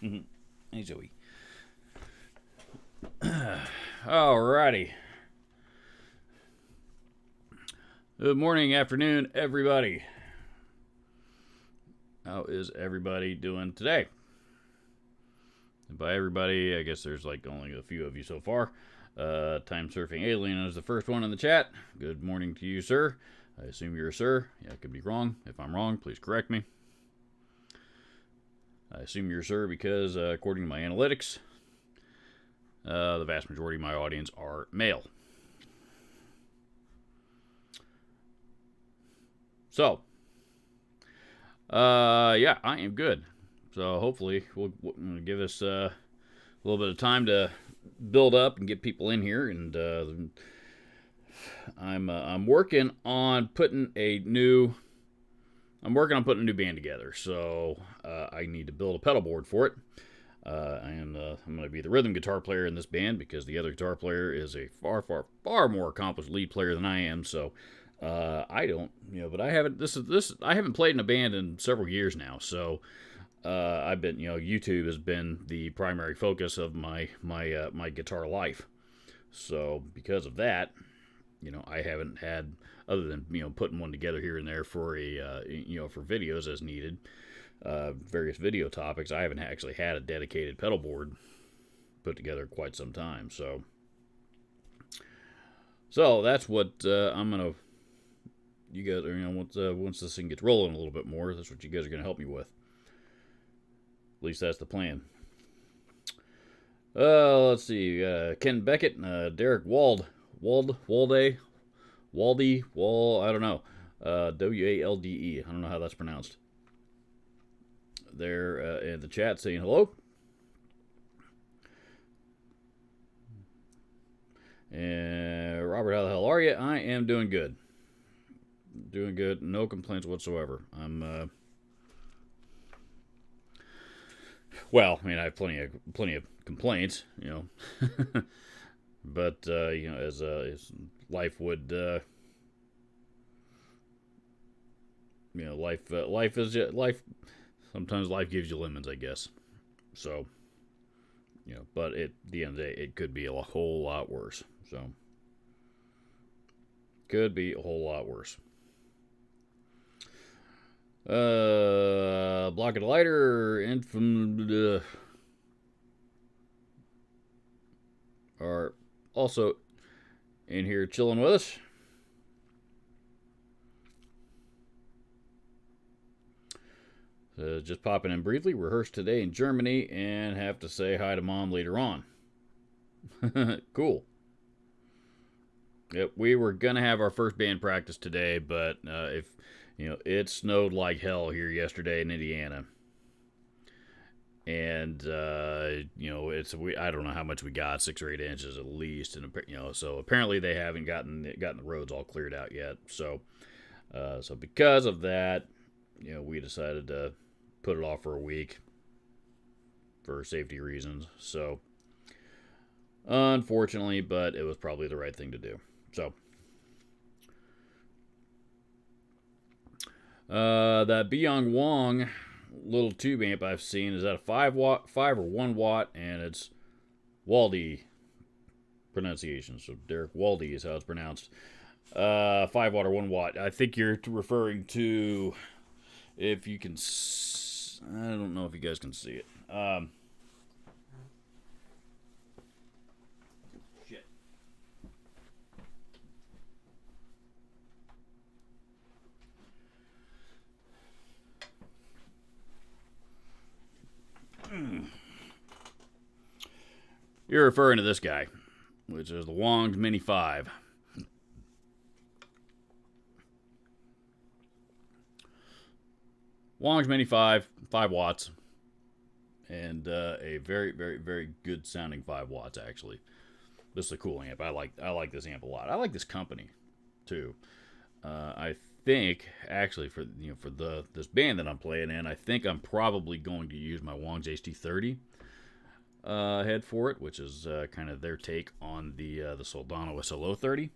Hey, Zoe. Alrighty. Good morning, afternoon, everybody. How is everybody doing today? And by everybody, I guess there's like only a few of you so far. Time Surfing Alien is the first one in the chat. Good morning to you, sir. I assume you're a sir. Yeah, I could be wrong. If I'm wrong, please correct me. I assume you're a sir because, according to my analytics, the vast majority of my audience are male. So, yeah, I am good. So hopefully we'll give us a little bit of time to build up and get people in here. And I'm working on putting a new band together. So I need to build a pedal board for it. And I'm going to be the rhythm guitar player in this band because the other guitar player is a far more accomplished lead player than I am. So I don't, but I haven't. I haven't played in a band in several years now. So I've been, YouTube has been the primary focus of my guitar life. So because of that, I haven't had, other than putting one together here and there for for videos as needed. Various video topics. I haven't actually had a dedicated pedal board put together quite some time. So that's what I'm gonna. You guys are, once this thing gets rolling a little bit more, that's what you guys are gonna help me with. At least that's the plan. Let's see. Ken Beckett, Derek Walde. I don't know. Walde. I don't know how that's pronounced. They're in the chat saying hello. And Robert, how the hell are you? I am doing good. Doing good. No complaints whatsoever. I'm well, I mean, I have plenty of complaints, but as life would, life is life. Sometimes life gives you lemons, I guess. So, but at the end of the day, it could be a whole lot worse. So, could be a whole lot worse. Block it lighter and from are also in here chilling with us. Just popping in briefly. Rehearsed today in Germany and have to say hi to Mom later on. Cool. Yep, we were gonna have our first band practice today, but it snowed like hell here yesterday in Indiana, and I don't know how much we got, 6 or 8 inches at least, and so apparently they haven't gotten the roads all cleared out yet. So because of that, we decided to put it off for a week for safety reasons. So unfortunately, but it was probably the right thing to do. So that Byung Wong little tube amp I've seen is that a 5 or 1 watt, and it's Walde pronunciation. So Derek Walde is how it's pronounced. 5 watt or 1 watt. I think you're referring to, if you can, I don't know if you guys can see it. Shit. You're referring to this guy, which is the Wong's Mini 5. Wong's Mini 5, 5 watts, and a very, very, very good sounding 5 watts, actually. This is a cool amp. I like this amp a lot. I like this company, too. I think, actually, for this band that I'm playing in, I think I'm probably going to use my Wong's HT30 head for it, which is kind of their take on the Soldano SLO 30.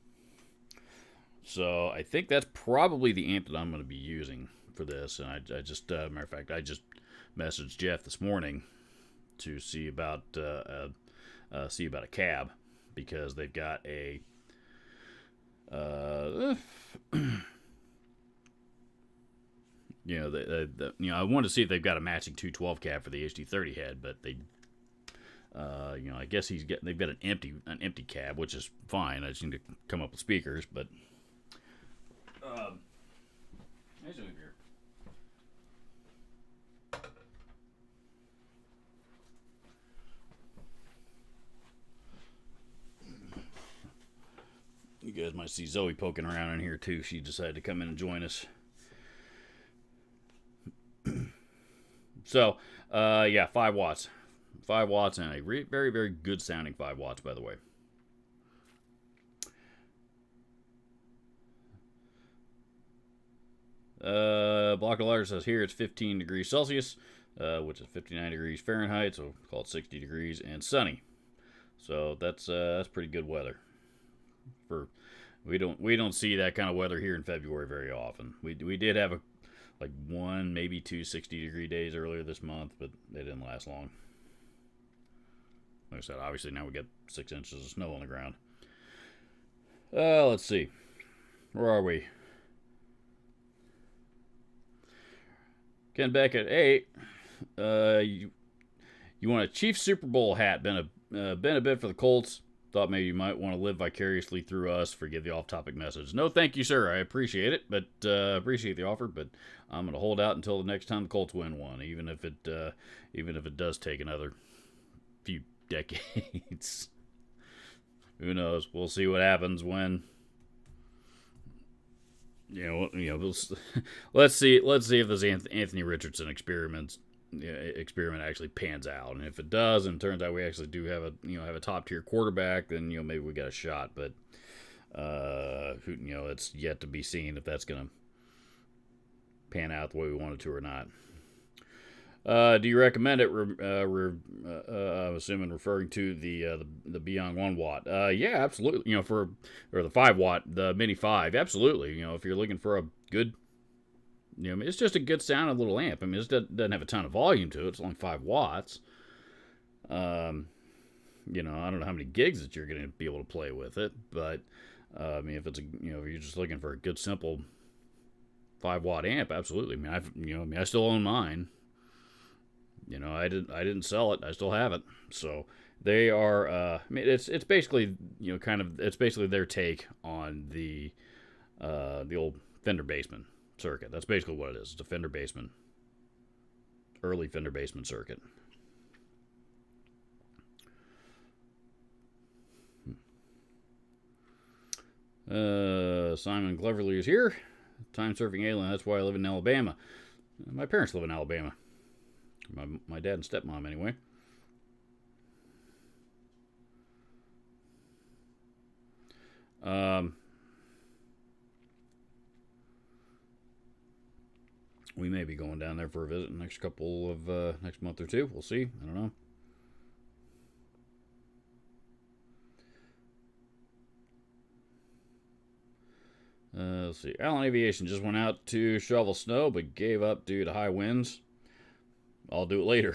So I think that's probably the amp that I'm going to be using for this. And I just, matter of fact, I just messaged Jeff this morning to see about a cab, because they've got a I wanted to see if they've got a matching 212 cab for the HD30 head, but they, I guess they've got an empty cab, which is fine. I just need to come up with speakers, but nice over here. You guys might see Zoe poking around in here too. She decided to come in and join us. So, 5 watts. 5 watts, and a very, very good sounding 5 watts, by the way. Block Alarm says here it's 15 degrees Celsius, which is 59 degrees Fahrenheit, so call it 60 degrees, and sunny. So that's pretty good weather. We don't see that kind of weather here in February very often. We did have like 1, maybe 2 60-degree days earlier this month, but they didn't last long. Like I said, obviously now we got 6 inches of snow on the ground. Let's see. Where are we? Ken Beck at 8. You want a Chiefs Super Bowl hat? Been a bid for the Colts. Thought maybe you might want to live vicariously through us. Forgive the off-topic message. No, thank you, sir. I appreciate it, but appreciate the offer. But I'm going to hold out until the next time the Colts win one, even if it does take another few decades. Who knows? We'll see what happens when. Let's see if this Anthony Richardson experiment actually pans out, and if it does, and it turns out we actually do have a top tier quarterback, then maybe we got a shot. But it's yet to be seen if that's gonna pan out the way we want it to or not. Do you recommend it? I'm assuming referring to the Beyond 1 watt. Yeah, absolutely. For the 5 watt, the Mini 5, absolutely. If you're looking for a good, it's just a good sounding little amp. It doesn't have a ton of volume to it. It's only 5 watts. I don't know how many gigs that you're going to be able to play with it, but if it's if you're just looking for a good simple 5 watt amp, absolutely. I still own mine. I didn't sell it. I still have it. So they are. It's basically it's basically their take on the old Fender Bassman circuit. That's basically what it is. It's a Fender Bassman, early Fender Bassman circuit. Simon Cleverly is here. Time surfing alien. That's why I live in Alabama. My parents live in Alabama. My dad and stepmom, anyway. We may be going down there for a visit in the next couple of next month or two. We'll see. I don't know. Let's see. Allen Aviation just went out to shovel snow, but gave up due to high winds. I'll do it later.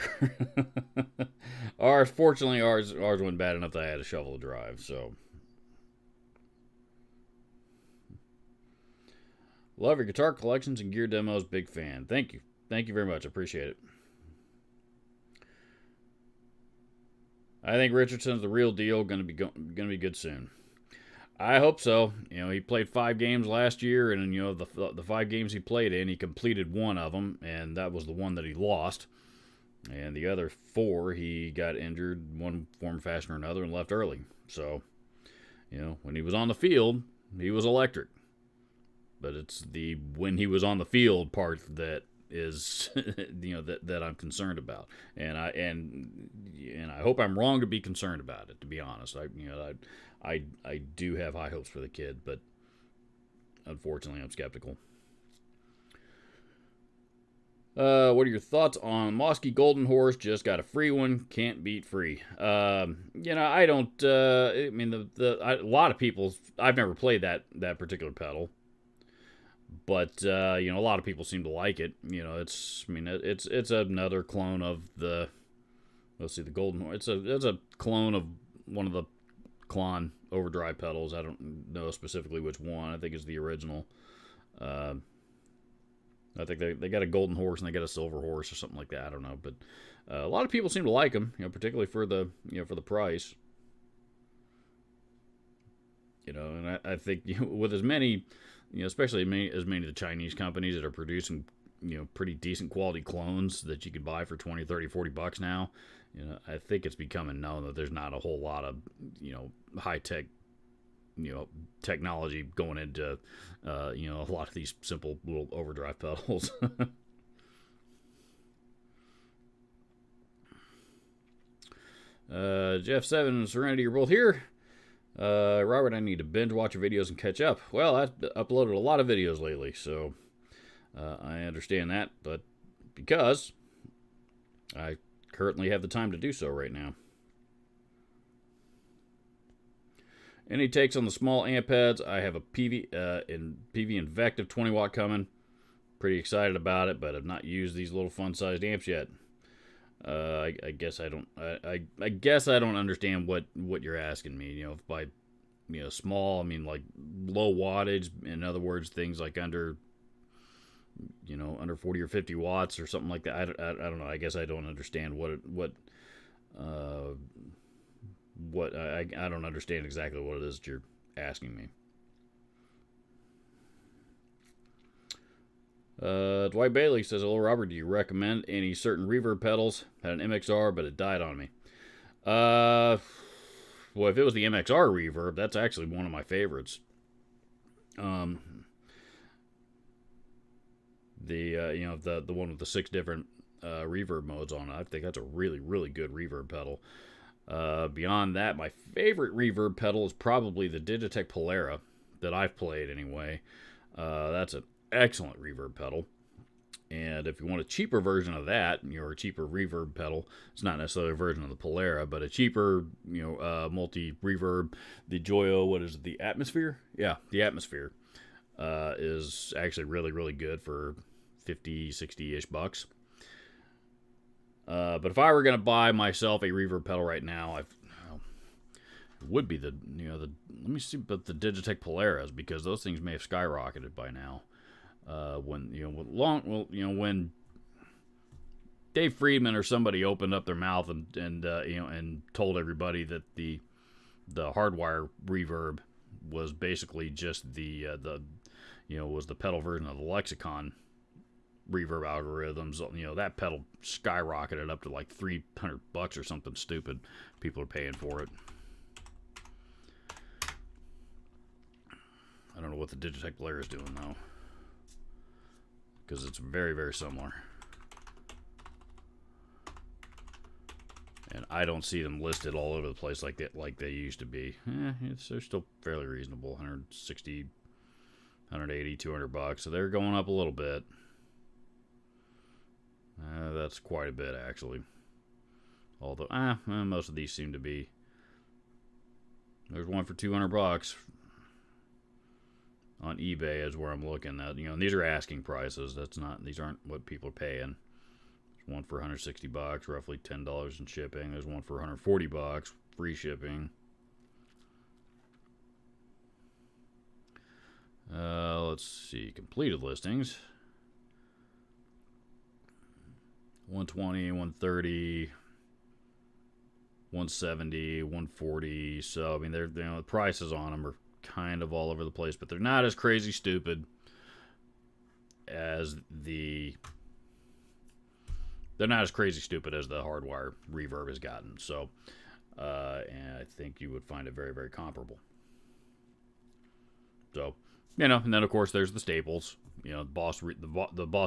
Fortunately, ours went bad enough that I had to shovel the drive. So, love your guitar collections and gear demos. Big fan. Thank you very much. I appreciate it. I think Richardson's the real deal. Going to be good soon. I hope so. He played 5 games last year, and the 5 games he played in, he completed 1 of them, and that was the one that he lost. And the other 4, he got injured, one form, fashion, or another, and left early. So, when he was on the field, he was electric. But it's the when he was on the field part that is, that I'm concerned about. And I hope I'm wrong to be concerned about it. To be honest, I do have high hopes for the kid, but unfortunately, I'm skeptical. What are your thoughts on Mosky Golden Horse? Just got a free one. Can't beat free. I don't. A lot of people. I've never played that particular pedal, but a lot of people seem to like it. It's another clone of the Let's see, the Golden Horse. It's a clone of one of the Klon overdrive pedals. I don't know specifically which one. I think it's the original. I think they got a Golden Horse and they got a Silver Horse or something like that. I don't know, but a lot of people seem to like them. Particularly for the for the price. And I think with as many, especially as many of the Chinese companies that are producing, pretty decent quality clones that you could buy for 20, 30, 40 bucks now, I think it's becoming known that there's not a whole lot of, high tech, technology going into, a lot of these simple little overdrive pedals. Jeff 7 and Serenity are both here. Robert, I need to binge watch your videos and catch up. Well, I've uploaded a lot of videos lately, so I understand that, but because I currently have the time to do so right now. Any takes on the small amp heads? I have a PV Invective 20 watt coming. Pretty excited about it, but I've not used these little fun-sized amps yet. I guess I don't. I guess I don't understand what you're asking me. If by small, I mean like low wattage. In other words, things like under 40 or 50 watts or something like that. I don't know. I guess I don't understand I don't understand exactly what it is that you're asking me. Dwight Bailey says, hello, Robert. Do you recommend any certain reverb pedals? Had an MXR, but it died on me. Well, if it was the MXR reverb, that's actually one of my favorites. The one with the 6 different reverb modes on it. I think that's a really, really good reverb pedal. Beyond that, my favorite reverb pedal is probably the Digitech Polera that I've played anyway. That's an excellent reverb pedal. And if you want a cheaper version of that, or a cheaper reverb pedal, it's not necessarily a version of the Polera, but a cheaper, multi-reverb, the Joyo, what is it, the Atmosphere? Yeah, the Atmosphere is actually really, really good for 50, 60-ish bucks. But if I were going to buy myself a reverb pedal right now, it would be let me see about the Digitech Poleras, because those things may have skyrocketed by now. When Dave Friedman or somebody opened up their mouth and told everybody that the Hardwire reverb was basically just was the pedal version of the Lexicon reverb algorithms, that pedal skyrocketed up to like $300 or something stupid. People are paying for it. I don't know what the Digitech Polera is doing though, because it's very, very similar. And I don't see them listed all over the place like they used to be. They're still fairly reasonable. 160, 180, $200. So they're going up a little bit. That's quite a bit, actually. Although, most of these seem to be. There's one for $200 on eBay is where I'm looking at. And these are asking prices. These aren't what people are paying. There's one for $160, roughly $10 in shipping. There's one for $140, free shipping. Let's see, completed listings. 120, 130, 170, 140. So I mean, the prices on them are kind of all over the place, but they're not as crazy stupid as the Hardwire reverb has gotten. So and I think you would find it very, very comparable. So, and then of course there's the staples. The Boss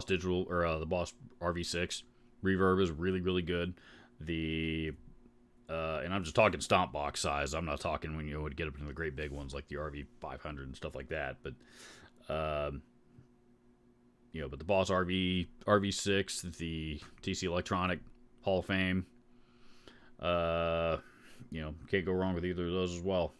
Digital, or the Boss RV6 reverb is really, really good. And I'm just talking stomp box size. I'm not talking when you would get up into the great big ones like the RV500 and stuff like that. But, but the Boss RV6, the TC Electronic Hall of Fame, can't go wrong with either of those as well.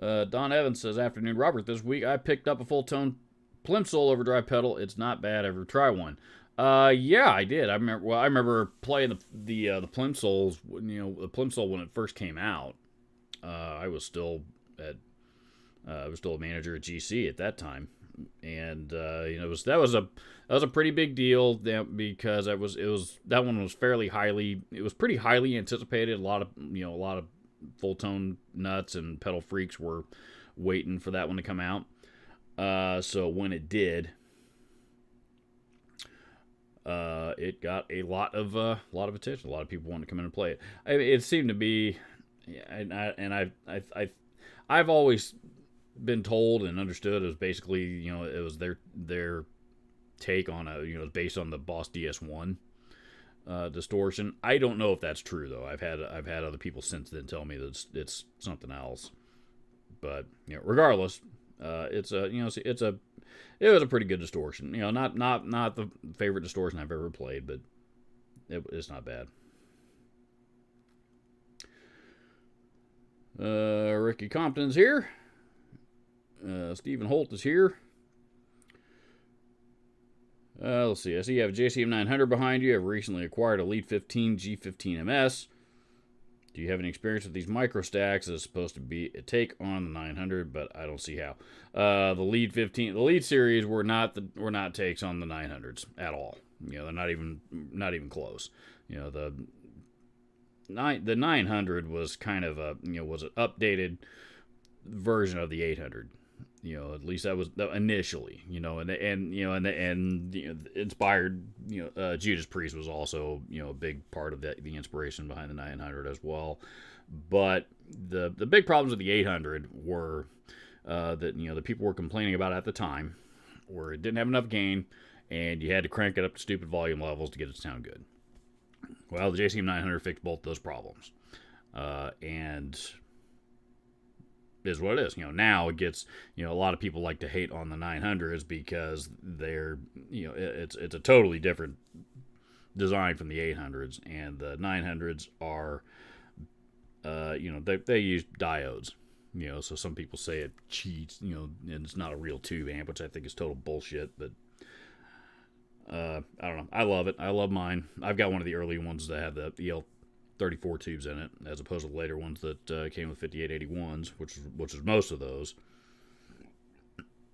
Don Evans says, afternoon, Robert. This week I picked up a full-tone Plimsoll overdrive pedal. It's not bad. Ever try one? Yeah, I did. I remember. Well, I remember playing the Plimsolls. The Plimsoll when it first came out. I was still at I was still a manager at GC at that time, and that was a pretty big deal because that one was fairly highly it was pretty highly anticipated. A lot of full tone nuts and pedal freaks were waiting for that one to come out. So when it did, it got a lot of attention. A lot of people wanted to come in and play it. It seemed to be, I've always been told and understood it was basically it was their take on based on the Boss DS1 distortion. I don't know if that's true though. I've had other people since then tell me that it's something else. But regardless, it was a pretty good distortion. Not the favorite distortion I've ever played, but it's not bad. Ricky Compton's here. Stephen Holt is here. Let's see. I see you have a JCM 900 behind you. I've recently acquired a Lead 15 G15 MS. Do you have any experience with these micro stacks? It's supposed to be a take on the 900, but I don't see how. The Lead series were not takes on the 900s at all. They're not even close. The 900 was kind of was an updated version of the 800. At least that was initially. And inspired. Judas Priest was also a big part of the inspiration behind the 900 as well. But the big problems with the 800 were that the people were complaining about at the time, where it didn't have enough gain, and you had to crank it up to stupid volume levels to get it to sound good. Well, the JCM 900 fixed both those problems, and is what it is. Now it gets, a lot of people like to hate on the 900s because they're, it's a totally different design from the 800s, and the 900s are, they use diodes. So some people say it cheats, and it's not a real tube amp, which I think is total bullshit, but I don't know. I love it. I love mine. I've got one of the early ones that have the EL34 tubes in it, as opposed to the later ones that came with 5881s, which is most of those.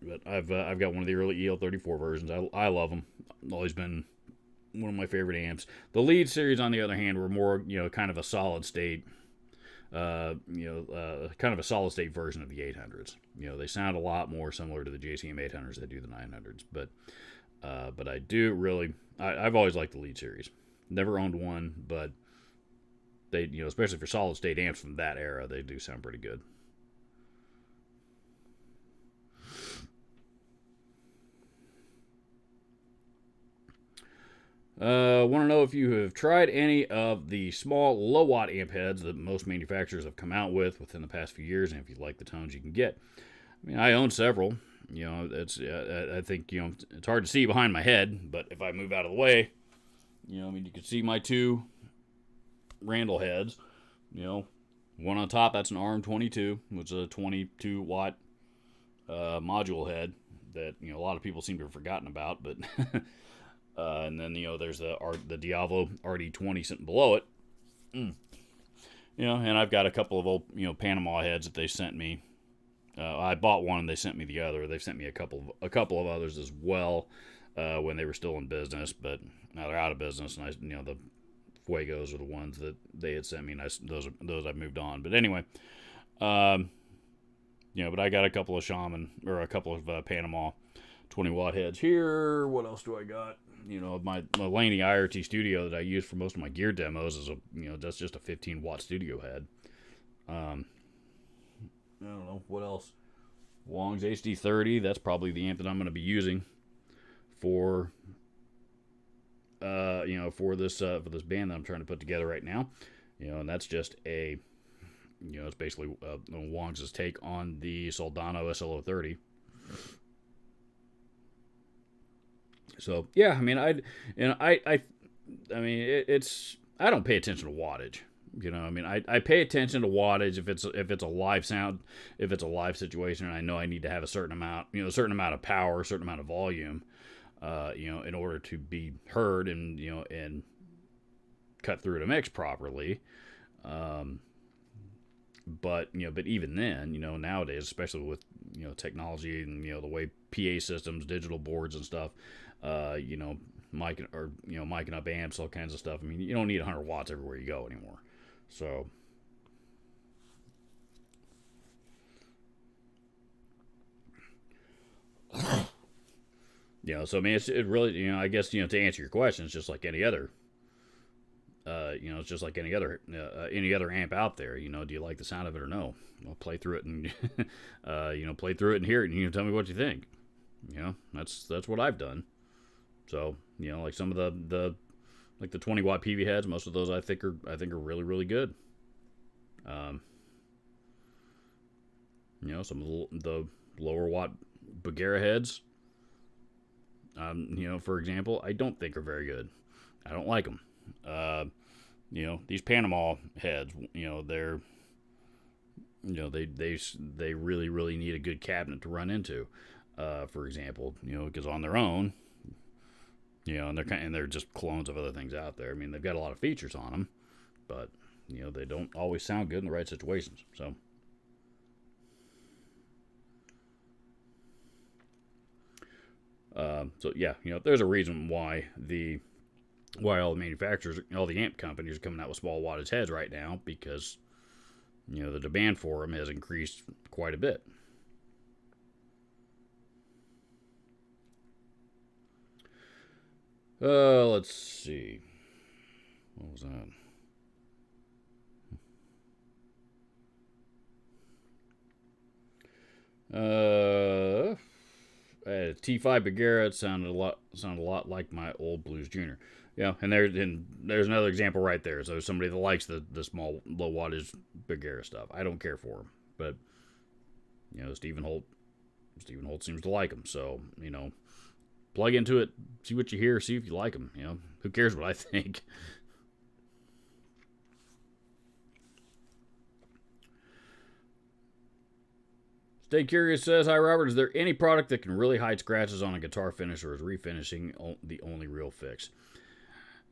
But I've got one of the early EL34 versions. I love them. Always been one of my favorite amps. The Lead series, on the other hand, were more kind of a solid state. Kind of a solid state version of the 800s. They sound a lot more similar to the JCM 800s that do the 900s. But I do really, I've always liked the Lead series. Never owned one, but they, especially for solid state amps from that era, they do sound pretty good. Want to know if you have tried any of the small low watt amp heads that most manufacturers have come out with within the past few years, and if you like the tones you can get. I mean, I own several. I think it's hard to see behind my head, but if I move out of the way, you can see my two Randall heads. One on top, that's an RM22, which is a 22 watt module head that a lot of people seem to have forgotten about, but and then there's the Diavolo RD20 sitting below it. And I've got a couple of old Panama heads that they sent me. I bought one and they sent me the other. They've sent me a couple of others as well when they were still in business, but now they're out of business. And the Fuegos are the ones that they had sent me, and those I've moved on. But anyway, but I got a couple of Shaman or a couple of Panama 20 watt heads here. What else do I got? My Laney IRT Studio that I use for most of my gear demos is that's just a 15 watt studio head. I don't know what else. Wong's HD30. That's probably the amp that I'm going to be using for for this band that I'm trying to put together right now. And that's just it's basically Wong's take on the Soldano SL030. So yeah, I mean, I don't pay attention to wattage. I pay attention to wattage if it's a live sound, if it's a live situation, and I know I need to have a certain amount of power, a certain amount of volume. in order to be heard and cut through to mix properly. But even then, nowadays, especially with technology and the way PA systems, digital boards and stuff, miking up amps, all kinds of stuff. I mean, you don't need 100 watts everywhere you go anymore. So, so I mean, it really, I guess, to answer your question, it's just like any other, it's just like any other amp out there. Do you like the sound of it or no? Well, play through it and, play through it and hear it, and tell me what you think. That's what I've done. So, like some of the 20 watt PV heads, most of those I think are really, really good. Some of the lower watt Bagheera heads, for example, I don't think are very good. I don't like them. These Panama heads, they're, they really, really need a good cabinet to run into. For example, because on their own, and they're just clones of other things out there. I mean, they've got a lot of features on them, but they don't always sound good in the right situations. So. There's a reason why all the manufacturers, all the amp companies are coming out with small wattage heads right now, because the demand for them has increased quite a bit. Let's see. What was that? T5 Bagheera, it sounded a lot like my old Blues Junior. Yeah, and there's another example right there. So somebody that likes the small low wattage Bagheera stuff. I don't care for them, but Stephen Holt seems to like them. So plug into it, see what you hear, see if you like them. Who cares what I think? Stay Curious says, "Hi Robert, is there any product that can really hide scratches on a guitar finish, or is refinishing the only real fix?"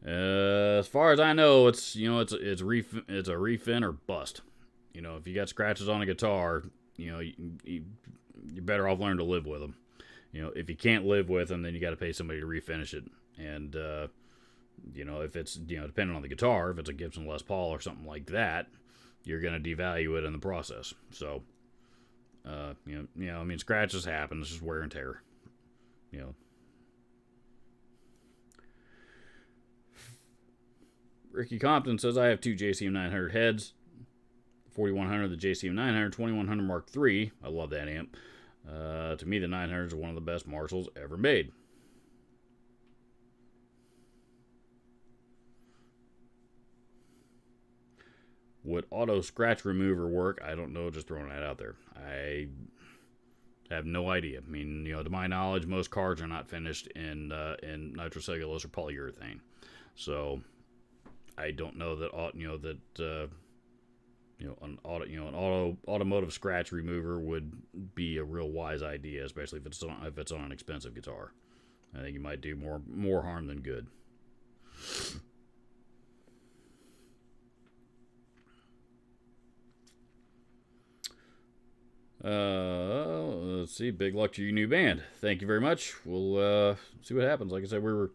As far as I know, it's a refin or bust. If you got scratches on a guitar, you're better off learning to live with them. If you can't live with them, then you got to pay somebody to refinish it. And if it's depending on the guitar, if it's a Gibson Les Paul or something like that, you're gonna devalue it in the process. So. I mean, scratches happen. It's just wear and tear. Ricky Compton says, "I have two JCM 900 heads, 4100, the JCM 900, 2100 Mark III. I love that amp. To me, the 900s are one of the best Marshalls ever made." Would auto scratch remover work? I don't know, just throwing that out there. I have no idea. I mean, to my knowledge, most cards are not finished in nitrocellulose or polyurethane. So I don't know that an automotive scratch remover would be a real wise idea, especially if it's on an expensive guitar. I think you might do more harm than good. Let's see. Big luck to your new band. Thank you very much. We'll see what happens. Like I said, we were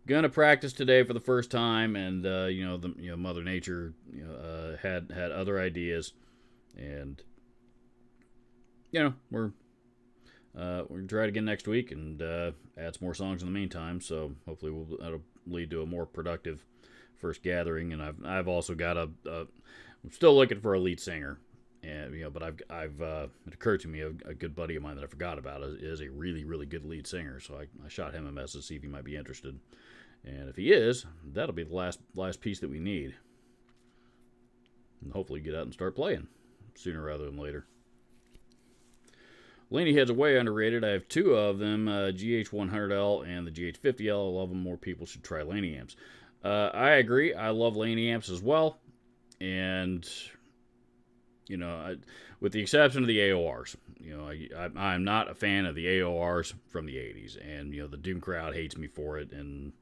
gonna practice today for the first time, and Mother Nature had other ideas, and we're gonna try it again next week and add some more songs in the meantime. So hopefully that'll lead to a more productive first gathering. And I've also got I'm still looking for a lead singer. And but I've it occurred to me a good buddy of mine that I forgot about is a really, really good lead singer. So I shot him a message to see if he might be interested, and if he is, that'll be the last piece that we need, and hopefully get out and start playing sooner rather than later. Laney heads are way underrated. I have two of them, GH100L and the GH50L. I love them. More people should try Laney amps. I agree. I love Laney amps as well, and with the exception of the AORs. I'm not a fan of the AORs from the 80s, and the Doom crowd hates me for it, and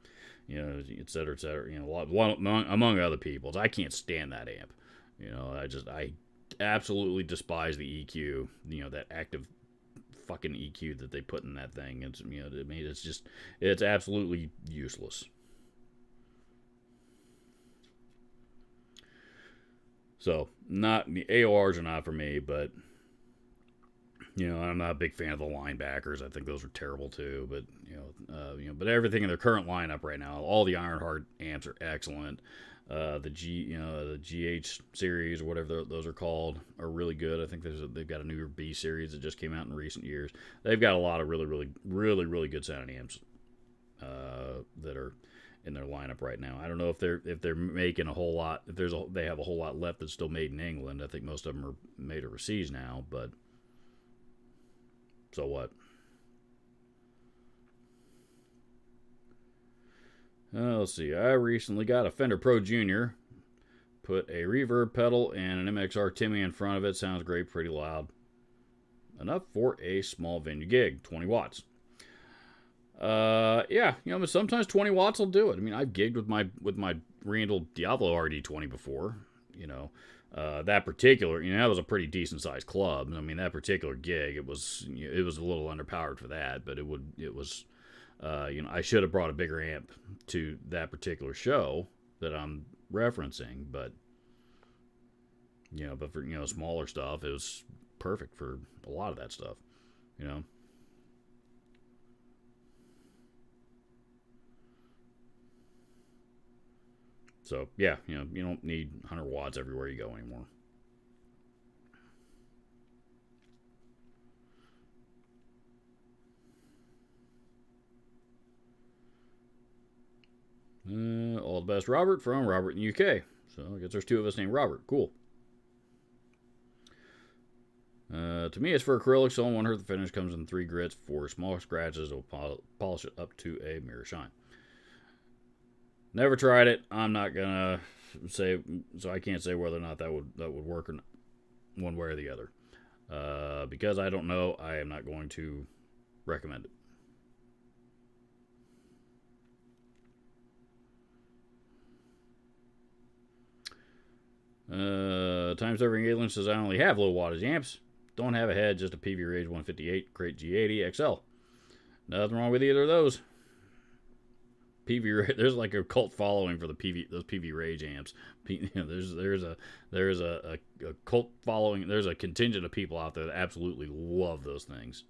et cetera, et cetera. Among other peoples, I can't stand that amp. I absolutely despise the EQ. That active fucking EQ that they put in that thing. It's absolutely useless. So, not the AORs are not for me, but I'm not a big fan of the linebackers. I think those are terrible too. But but everything in their current lineup right now, all the Ironheart amps are excellent. The GH series or whatever those are called are really good. I think they've got a newer B series that just came out in recent years. They've got a lot of really good sounding amps that are in their lineup right now. I don't know if they're making a whole lot. If they have a whole lot left that's still made in England. I think most of them are made overseas now, but so what? Let's see. I recently got a Fender Pro Junior. Put a reverb pedal and an MXR Timmy in front of it. Sounds great, pretty loud. Enough for a small venue gig, 20 watts. Yeah, but sometimes 20 watts will do it. I mean, I've gigged with my Randall Diablo RD20 before. That particular, that was a pretty decent sized club. I mean, that particular gig, it was a little underpowered for that, but I should have brought a bigger amp to that particular show that I'm referencing, but for smaller stuff, it was perfect for a lot of that stuff. So, yeah, you don't need 100 watts everywhere you go anymore. All the best, Robert, from Robert in the UK. So, I guess there's two of us named Robert. Cool. To me, it's for acrylic, so on one hurt the finish comes in 3 grits. For small scratches, it'll polish it up to a mirror shine. Never tried it. I'm not gonna say, so I can't say whether or not that would work or not, one way or the other. Because I don't know, I am not going to recommend it. Time Serving Alien says I only have low wattage amps. Don't have a head, just a PV Rage 158 Crate G80 XL. Nothing wrong with either of those. There's like a cult following for those PV Rage amps. There's a cult following. There's a contingent of people out there that absolutely love those things.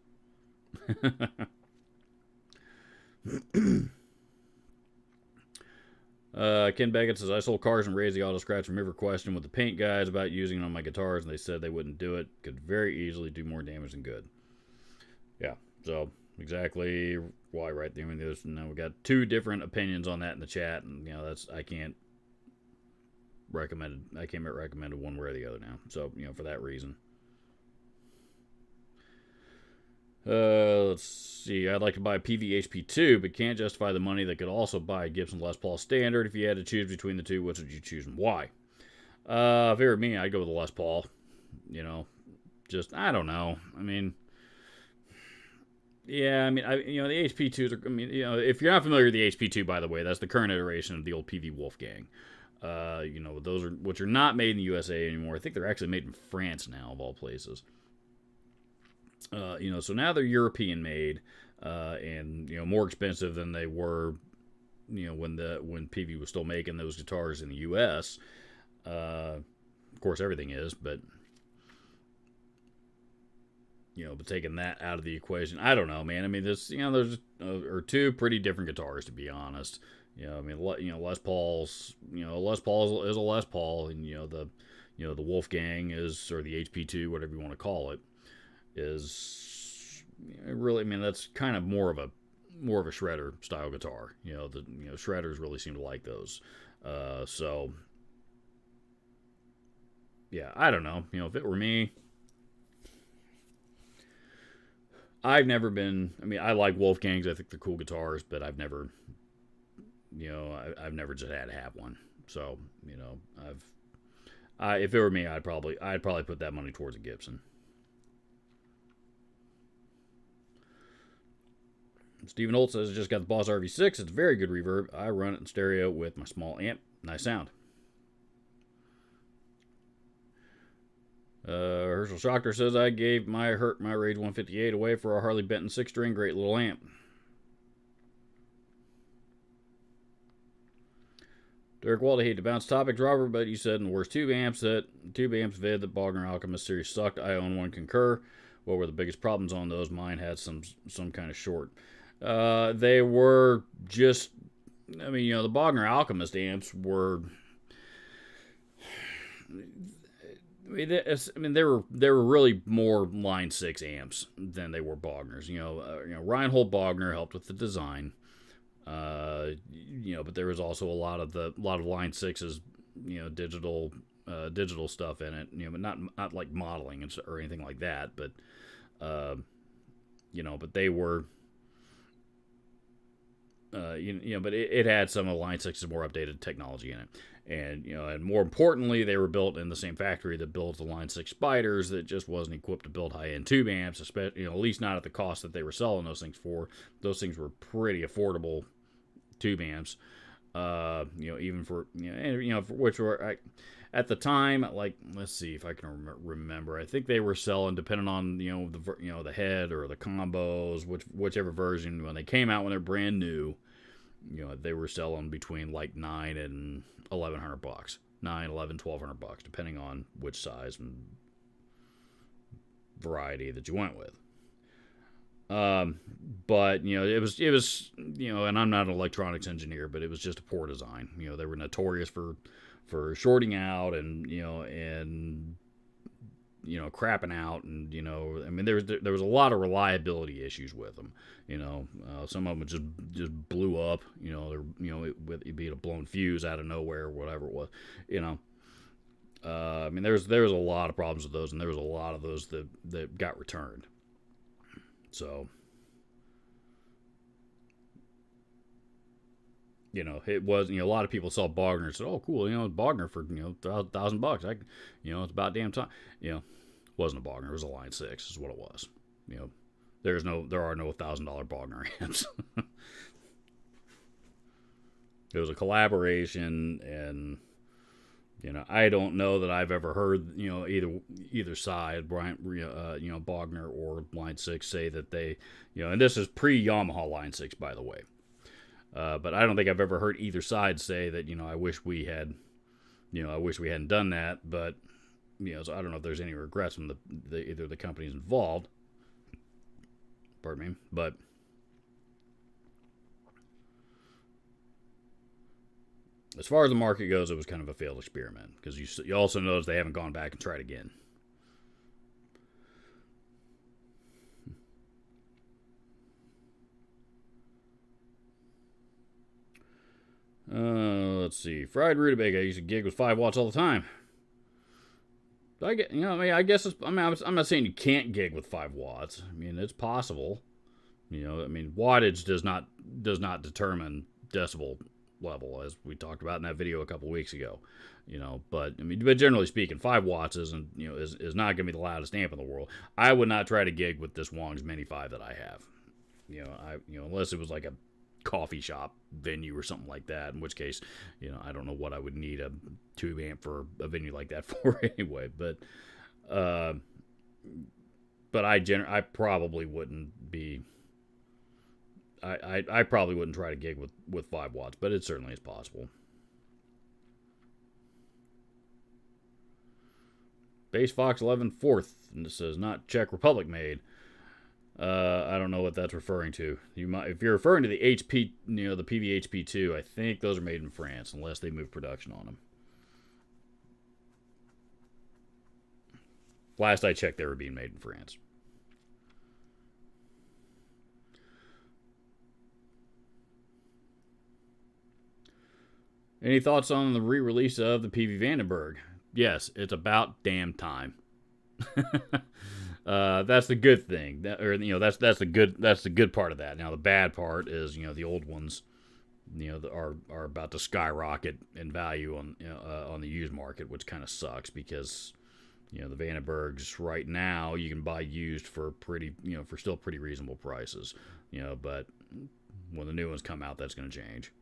Ken Beckett says I sold cars and raised the auto scratch remover question with the paint guys about using it on my guitars, and they said they wouldn't do it. Could very easily do more damage than good. Yeah, so exactly why right there. I mean, we got 2 different opinions on that in the chat, and I can't recommend it one way or the other now. So for that reason. Let's see. I'd like to buy a PV-HP2, but can't justify the money that could also buy a Gibson Les Paul Standard. If you had to choose between the two, which would you choose and why? If it were me, I'd go with the Les Paul. I don't know. I mean, yeah, I mean, the HP2s are, if you're not familiar with the HP2, by the way, that's the current iteration of the old PV Wolfgang. Those are, which are not made in the USA anymore. I think they're actually made in France now, of all places. So now they're European made, and more expensive than they were, when PV was still making those guitars in the US. Of course, everything is, but but taking that out of the equation, I don't know, man. I mean, there's 2 pretty different guitars, to be honest. Les Paul's, Les Paul is a Les Paul, and the Wolfgang is, or the HP2, whatever you want to call it, is really, that's kind of more of a shredder style guitar. Shredders really seem to like those. So yeah, I don't know. If it were me, I've never been. I like Wolfgangs. I think they're cool guitars, but I've never, I've never just had to have one. So If it were me, I'd probably put that money towards a Gibson. Stephen Holt says, just got the Boss RV6. It's very good reverb. I run it in stereo with my small amp. Nice sound. Herschel Schochter says, I gave my Rage 158 away for a Harley Benton 6-string. Great little amp. Derek Walde, hate to bounce topics, Robert, but you said in the worst tube amps vid that Bogner Alchemist series sucked. I own one, concur. What were the biggest problems on those? Mine had some kind of short. They were just, I mean, the Bogner Alchemist amps were, they were really more Line 6 amps than they were Bogners. Reinhold Bogner helped with the design. But there was also a lot of Line 6's, digital stuff in it, but not like modeling or anything like that, but they were, but it had some of Line 6's more updated technology in it. And more importantly, they were built in the same factory that builds the Line 6 Spiders that just wasn't equipped to build high-end tube amps, especially, at least not at the cost that they were selling those things for. Those things were pretty affordable tube amps, even for, for which were, at the time, like, let's see if I can remember. I think they were selling, depending on, the head or the combos, whichever version, when they came out when they're brand new, they were selling between like $9 and $1,100, $9, $11, $1,200, depending on which size and variety that you went with. But it was and I'm not an electronics engineer, but it was just a poor design. They were notorious for shorting out and crapping out, and there was a lot of reliability issues with them. Some of them just blew up. It'd be a blown fuse out of nowhere, or whatever it was. There was a lot of problems with those, and there was a lot of those that got returned. So, it was, a lot of people saw Bogner and said, oh, cool, Bogner for, $1,000. It's about damn time. It wasn't a Bogner, it was a Line 6 is what it was. There are no $1,000 Bogner amps. It was a collaboration, and, I don't know that I've ever heard, either side, Bogner or Line 6 say that they, and this is pre-Yamaha Line 6, by the way. But I don't think I've ever heard either side say that, I wish we hadn't done that. But, so I don't know if there's any regrets from either of the companies involved. Pardon me. But as far as the market goes, it was kind of a failed experiment, because you also notice they haven't gone back and tried again. Let's see. Fried rutabaga. I used to gig with 5 watts all the time. I guess I'm not saying you can't gig with 5 watts. It's possible. Wattage does not determine decibel level, as we talked about in that video a couple weeks ago. But generally speaking, 5 watts isn't, is not going to be the loudest amp in the world. I would not try to gig with this Wong's Mini 5 that I have. Unless it was like a coffee shop venue or something like that, in which case, I don't know what I would need a tube amp for a venue like that for anyway. But I probably wouldn't be. I probably wouldn't try to gig with 5 watts, but it certainly is possible. Base Fox 11 4th, and this says not Czech Republic made. I don't know what that's referring to. If you're referring to the HP, the PVHP2, I think those are made in France, unless they move production on them. Last I checked, they were being made in France. Any thoughts on the re-release of the PV Vandenberg? Yes, it's about damn time. That's the good thing. That's the good part of that. Now the bad part is, the old ones, are about to skyrocket in value on the used market, which kind of sucks because the Vandenbergs right now you can buy used for for still pretty reasonable prices, but when the new ones come out, that's going to change.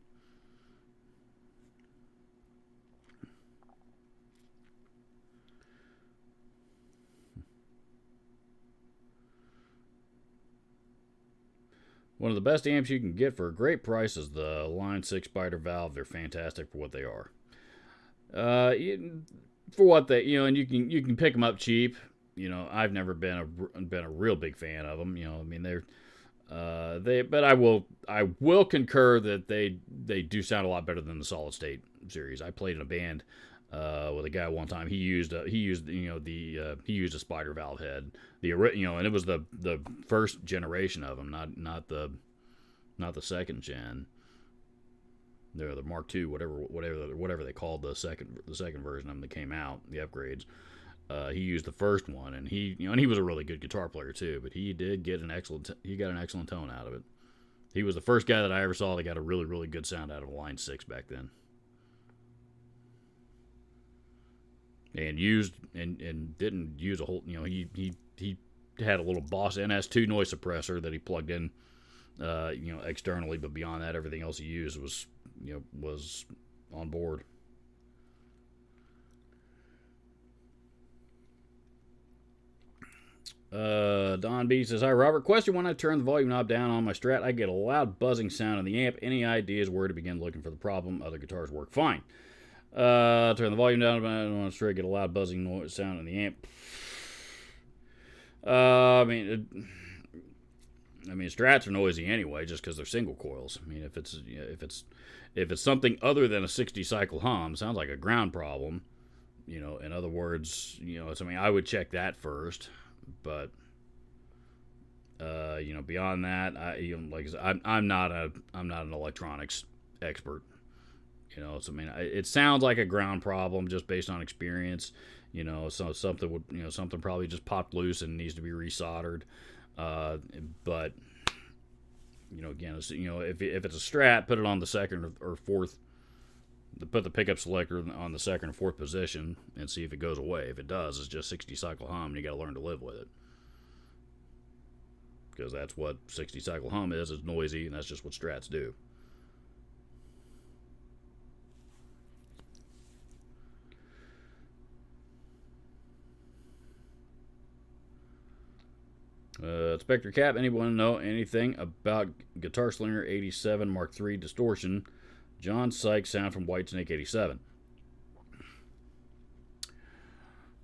One of the best amps you can get for a great price is the Line 6 Spider Valve. They're fantastic for what they are. For what they, and you can pick them up cheap. I've never been a real big fan of them. I mean but I will concur that they do sound a lot better than the Solid State series. I played in a band with a guy one time. He used a Spider Valve head, and it was the first generation of them, not the second gen. They're the Mark II, whatever they called the second version of them that came out, the upgrades. He used the first one, and he was a really good guitar player too. But he got an excellent tone out of it. He was the first guy that I ever saw that got a really, really good sound out of a Line 6 back then. And didn't use a whole, he had a little Boss NS2 noise suppressor that he plugged in, externally, but beyond that, everything else he used was on board. Don B says, "Hi Robert, question: when I turn the volume knob down on my Strat, I get a loud buzzing sound in the amp. Any ideas where to begin looking for the problem? Other guitars work fine. Turn the volume down on the Strat, get a loud buzzing noise sound in the amp. I mean, Strats are noisy anyway, just because they're single coils. I mean, if it's something other than a 60 cycle hum, sounds like a ground problem. In other words, I would check that first. But beyond that, I'm not an electronics expert. It sounds like a ground problem just based on experience. So something probably just popped loose and needs to be resoldered. But again, if it's a Strat, put it on the second or fourth. Put the pickup selector on the second or fourth position and see if it goes away. If it does, it's just 60 cycle hum, and you got to learn to live with it. Because that's what 60 cycle hum is. It's noisy, and that's just what Strats do. Spectre Cap, anyone know anything about Guitar Slinger 87 Mark III distortion? John Sykes sound from Whitesnake 87.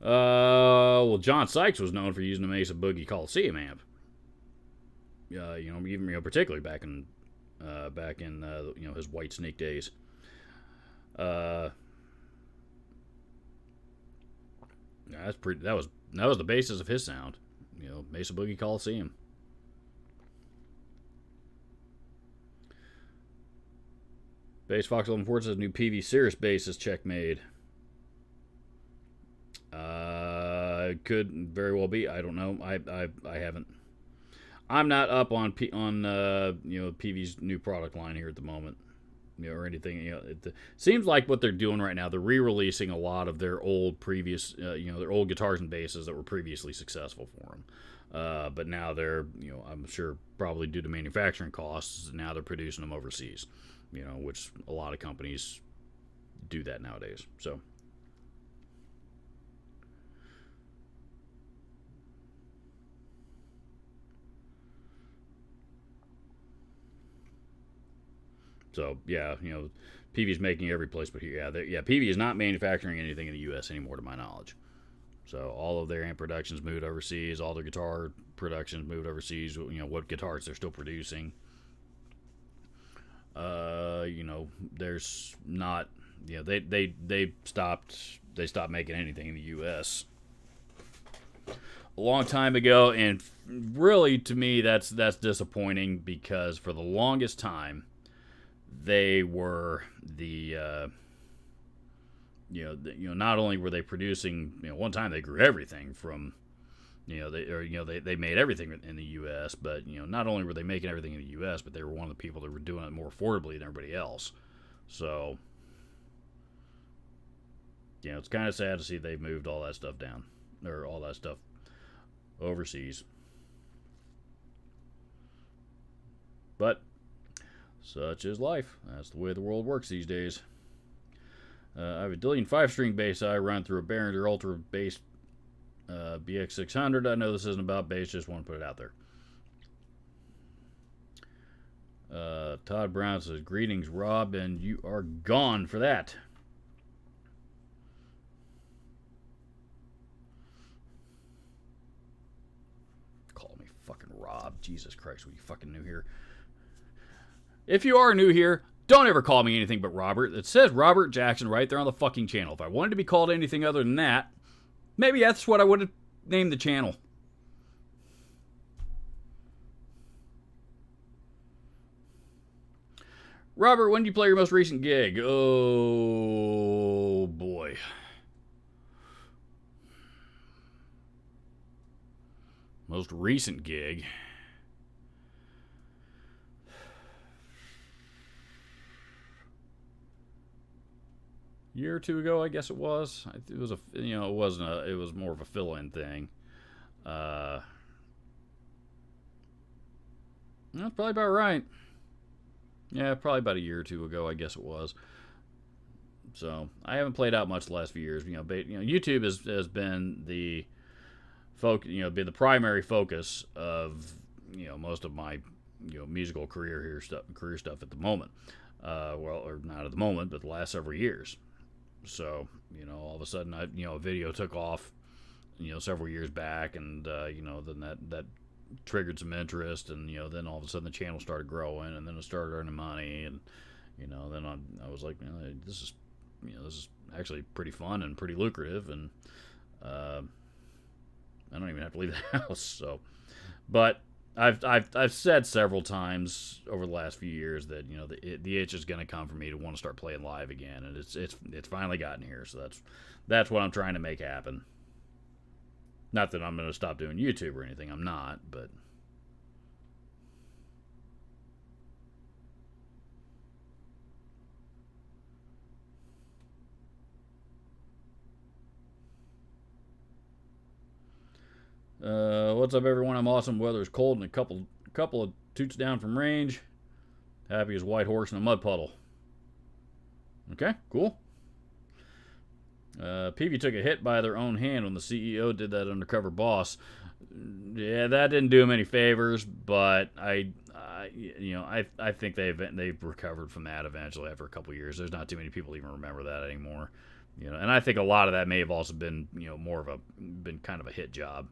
Well, John Sykes was known for using a Mesa Boogie Coliseum amp. Even particularly back in his Whitesnake days. That was the basis of his sound. Mesa Boogie Coliseum. Bass Fox 11 says new PV Cirrus bass is check made. Could very well be. I don't know. I haven't. I'm not up on PV's new product line here at the moment, or anything. It seems like what they're doing right now. They're re-releasing a lot of their old previous, their old guitars and basses that were previously successful for them. But now they're, I'm sure probably due to manufacturing costs, now they're producing them overseas. Which a lot of companies do that nowadays. So yeah, PV's making every place but here. Yeah, PV is not manufacturing anything in the U.S. anymore, to my knowledge. So all of their amp productions moved overseas. All their guitar productions moved overseas. What guitars they're still producing. There's not. They stopped making anything in the U.S. a long time ago, and really, to me, that's disappointing because for the longest time, they were not only were they producing, one time they grew everything from They made everything in the U.S., but not only were they making everything in the U.S., but they were one of the people that were doing it more affordably than everybody else. So, it's kind of sad to see they've moved all that stuff down, or all that stuff overseas. But such is life. That's the way the world works these days. I have a Dillian 5-string bass I run through a Behringer Ultra bass BX600. I know this isn't about bass, just want to put it out there. Todd Brown says, greetings, Rob, and you are gone for that. Call me fucking Rob. Jesus Christ, what are you fucking new here? If you are new here, don't ever call me anything but Robert. It says Robert Jackson right there on the fucking channel. If I wanted to be called anything other than that, maybe that's what I would have named the channel. Robert, when did you play your most recent gig? Oh, boy. Most recent gig. Year or two ago, I guess it was. It was it was more of a fill-in thing. That's probably about right. Yeah, probably about a year or two ago, I guess it was. So I haven't played out much the last few years. YouTube has been the been the primary focus of most of my musical career stuff at the moment. Or not at the moment, but the last several years. So, all of a sudden, a video took off, several years back, and, then that triggered some interest, and, then all of a sudden the channel started growing, and then it started earning money, and, then I was like, this is actually pretty fun and pretty lucrative, and, I don't even have to leave the house, so, but I've said several times over the last few years that the itch is going to come for me to want to start playing live again, and it's finally gotten here. So that's what I'm trying to make happen. Not that I'm going to stop doing YouTube or anything. I'm not, but what's up, everyone? I'm awesome. Weather is cold and a couple of toots down from range. Happy as a white horse in a mud puddle. Okay, cool. Peavy took a hit by their own hand when the CEO did that undercover boss. Yeah, that didn't do him any favors, but I think they've recovered from that eventually after a couple of years. There's not too many people even remember that anymore. And I think a lot of that may have also been been kind of a hit job.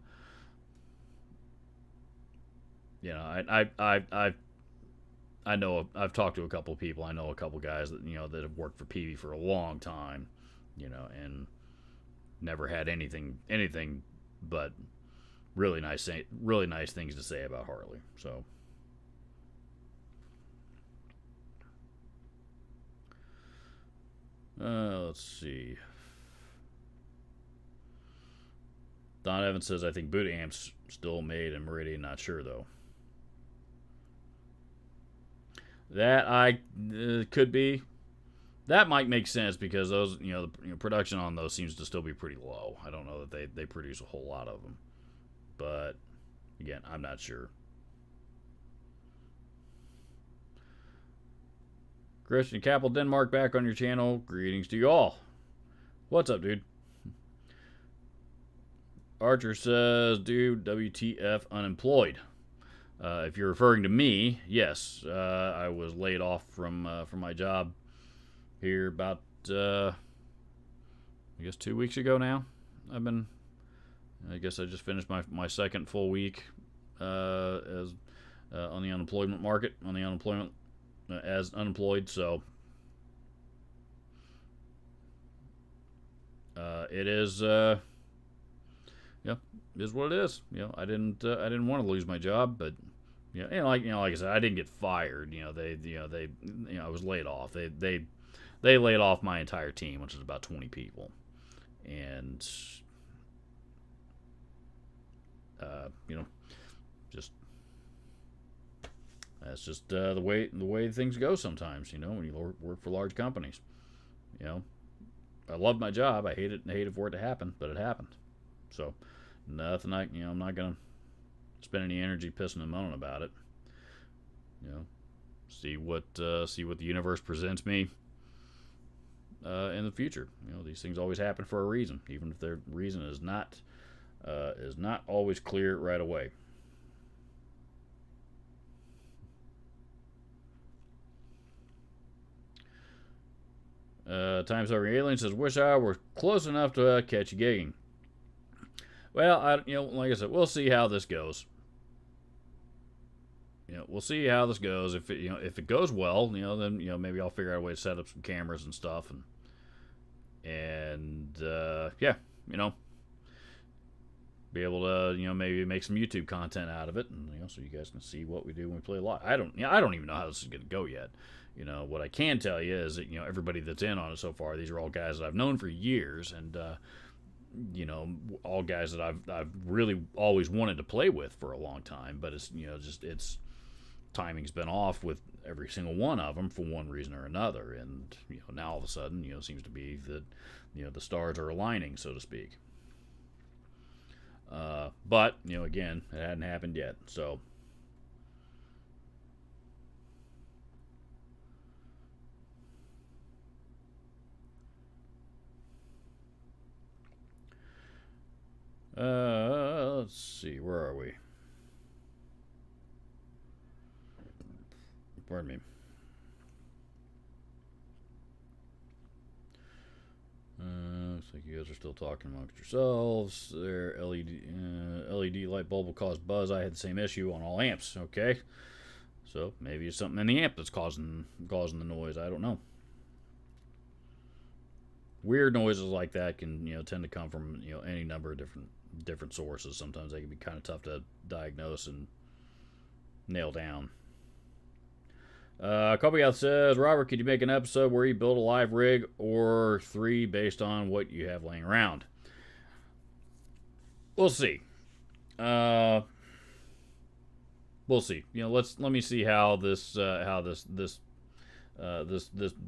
I know I've talked to a couple of people. I know a couple of guys that that have worked for Peavy for a long time, and never had anything but really nice things to say about Harley. So let's see. Don Evans says, I think boot amps still made in Meridian. Not sure though. That could be. That might make sense because those, the production on those seems to still be pretty low. I don't know that they produce a whole lot of them, but again, I'm not sure. Christian Capel Denmark back on your channel. Greetings to you all. What's up, dude? Archer says, dude, WTF unemployed. If you're referring to me, yes, I was laid off from my job here about, I guess 2 weeks ago now. I guess I just finished my second full week as on the unemployment market, as unemployed, so it is, is what it is. I didn't want to lose my job, but like I said, I didn't get fired. I was laid off. They laid off my entire team, which is about 20 people, and You know, just that's just the way things go sometimes. You know, when you work for large companies. You know, I love my job. I hate it for it to happen, but it happened. So nothing I'm not gonna spend any energy pissing and moaning about it. You know, see what the universe presents me in the future. You know, these things always happen for a reason, even if their reason is not always clear right away. Times Over Alien says, "Wish I were close enough to catch you gigging." Well, like I said, we'll see how this goes. You know, we'll see how this goes. If it goes well, then maybe I'll figure out a way to set up some cameras and stuff, and yeah, be able to maybe make some YouTube content out of it, and so you guys can see what we do when we play live. I don't even know how this is going to go yet. What I can tell you is that everybody that's in on it so far, these are all guys that I've known for years, and all guys that I've really always wanted to play with for a long time. But it's it's timing's been off with every single one of them for one reason or another, and now all of a sudden seems to be that the stars are aligning, so to speak. But again, it hadn't happened yet, so. Let's see, where are we? Pardon me. Looks like you guys are still talking amongst yourselves. Their LED light bulb will cause buzz. I had the same issue on all amps. Okay, so maybe it's something in the amp that's causing the noise. I don't know. Weird noises like that can tend to come from any number of different sources. Sometimes they can be kind of tough to diagnose and nail down. A couple guys says, "Robert, could you make an episode where you build a live rig or 3 based on what you have laying around?" We'll see. We'll see. Let me see how this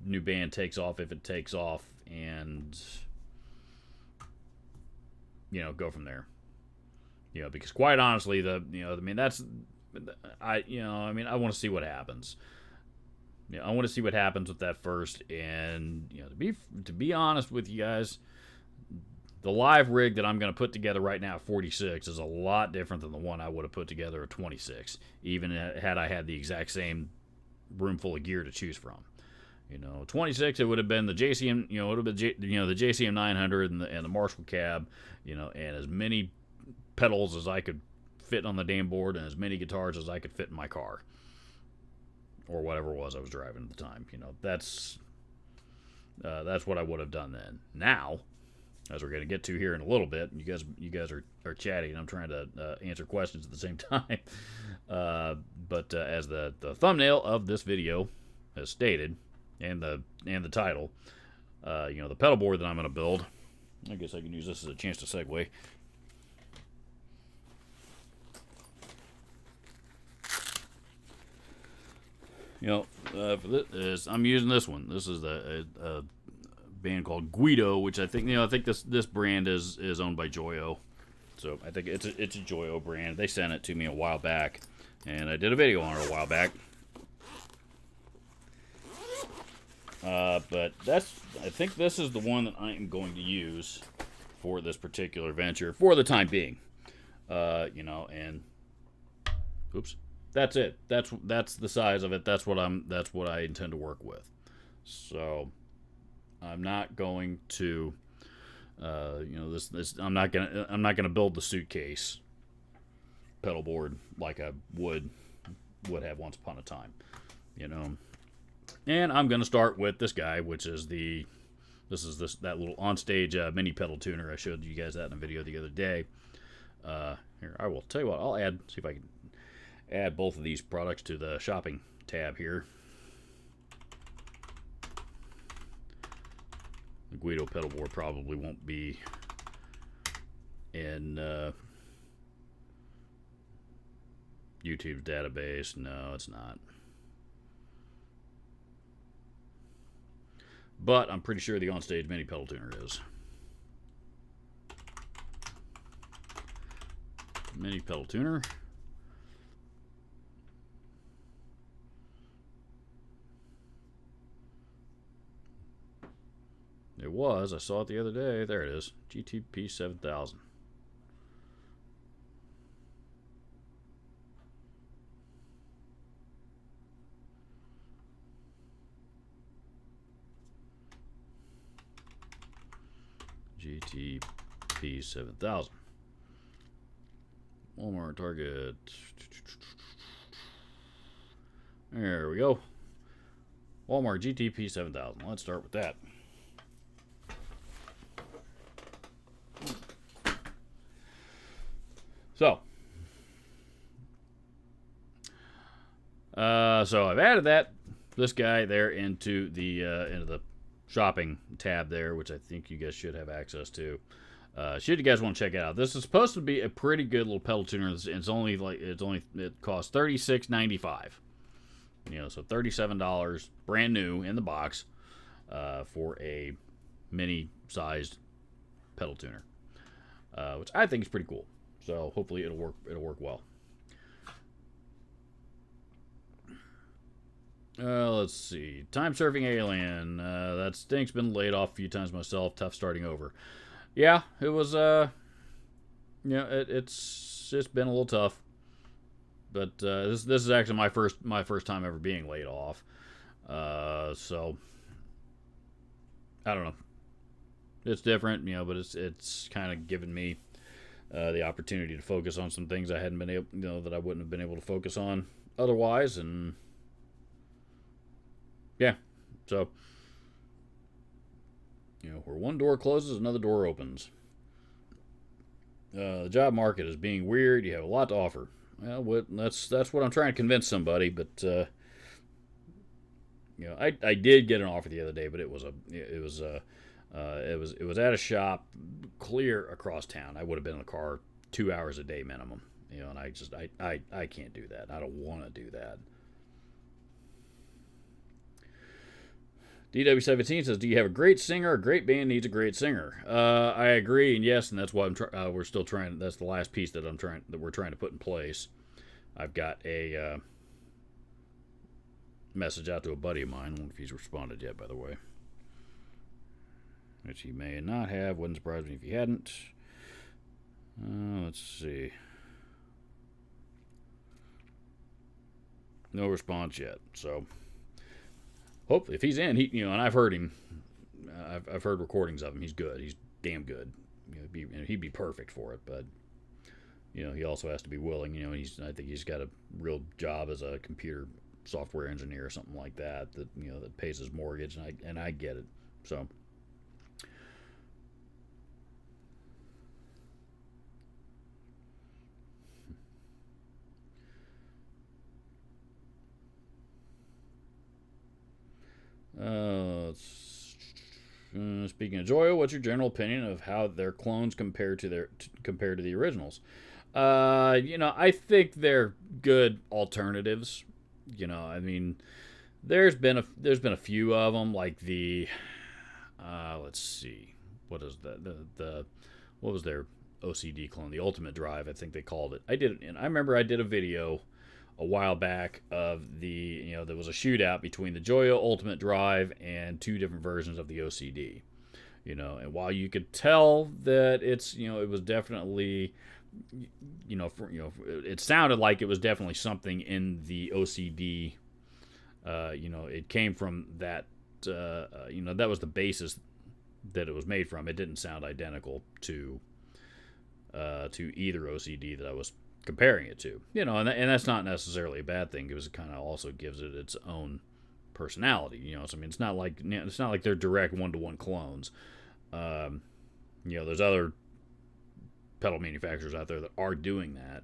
new band takes off, if it takes off, and go from there. Because quite honestly, I want to see what happens. I want to see what happens with that first, and to be honest with you guys, the live rig that I'm going to put together right now at 46 is a lot different than the one I would have put together at 26, even had I had the exact same room full of gear to choose from. 26, it would have been the JCM, it would have been the JCM 900 and the Marshall cab, and as many pedals as I could fit on the damn board, and as many guitars as I could fit in my car, or whatever it was I was driving at the time. That's what I would have done then. Now, as we're going to get to here in a little bit, you guys are chatting, and I'm trying to answer questions at the same time. But as the thumbnail of this video has stated, and the title, the pedal board that I'm going to build, I guess I can use this as a chance to segue. For this, I'm using this one. This is a band called Guido, which I think this brand is owned by Joyo. So I think it's a Joyo brand. They sent it to me a while back, and I did a video on it a while back. But I think this is the one that I am going to use for this particular venture for the time being. And oops. That's it. That's the size of it. That's what I intend to work with. So I'm not going to I'm not gonna build the suitcase pedal board like I would have once upon a time. And I'm gonna start with this guy, which is that little onstage mini pedal tuner. I showed you guys that in a video the other day. Here, I will tell you what, I'll see if I can add both of these products to the shopping tab here. The Guido pedal board probably won't be in YouTube's database. No, it's not. But I'm pretty sure the Onstage Mini Pedal Tuner is. Mini Pedal Tuner. It was. I saw it the other day. There it is. GTP 7000. GTP 7000. Walmart, Target. There we go. Walmart GTP 7000. Let's start with that. So I've added this guy there into the shopping tab there, which I think you guys should have access to. Should you guys want to check it out, this is supposed to be a pretty good little pedal tuner. It costs $36.95. So $37 brand new in the box for a mini-sized pedal tuner, which I think is pretty cool. So hopefully it'll work well. Let's see. Time Surfing Alien. That stinks. Been laid off a few times myself. Tough starting over. Yeah, it was. It's been a little tough. But this is actually my first time ever being laid off. So I don't know. It's different, but it's kind of given me the opportunity to focus on some things I hadn't been able, that I wouldn't have been able to focus on otherwise, and yeah, so where one door closes, another door opens. The job market is being weird. You have a lot to offer. Well, that's what I'm trying to convince somebody, but I did get an offer the other day, but it was at a shop clear across town. I would have been in the car 2 hours a day minimum, and I can't do that. I don't want to do that. DW17 says, "Do you have a great singer? A great band needs a great singer." I agree, and yes, and that's why we're still trying. That's the last piece that we're trying to put in place. I've got a message out to a buddy of mine. I don't know if he's responded yet, by the way, which he may not have. Wouldn't surprise me if he hadn't. Let's see. No response yet. So hopefully, if he's in, and I've heard him. I've heard recordings of him. He's good. He's damn good. He'd be perfect for it. But he also has to be willing. I think he's got a real job as a computer software engineer or something like that. That pays his mortgage, and I get it. So. Speaking of Joyo, what's your general opinion of how their clones compare to the originals? I think they're good alternatives. There's been a few of them, like the let's see, what is that? What was their OCD clone? The Ultimate Drive, I think they called it. I remember I did a video a while back of there was a shootout between the Joyo Ultimate Drive and two different versions of the OCD. And while you could tell that it was definitely, it sounded like it was definitely something in the OCD. It came from that. That was the basis that it was made from. It didn't sound identical to either OCD that I was comparing it to, and that's not necessarily a bad thing, because it kind of also gives it its own personality, so it's not like they're direct one-to-one clones. There's other pedal manufacturers out there that are doing that,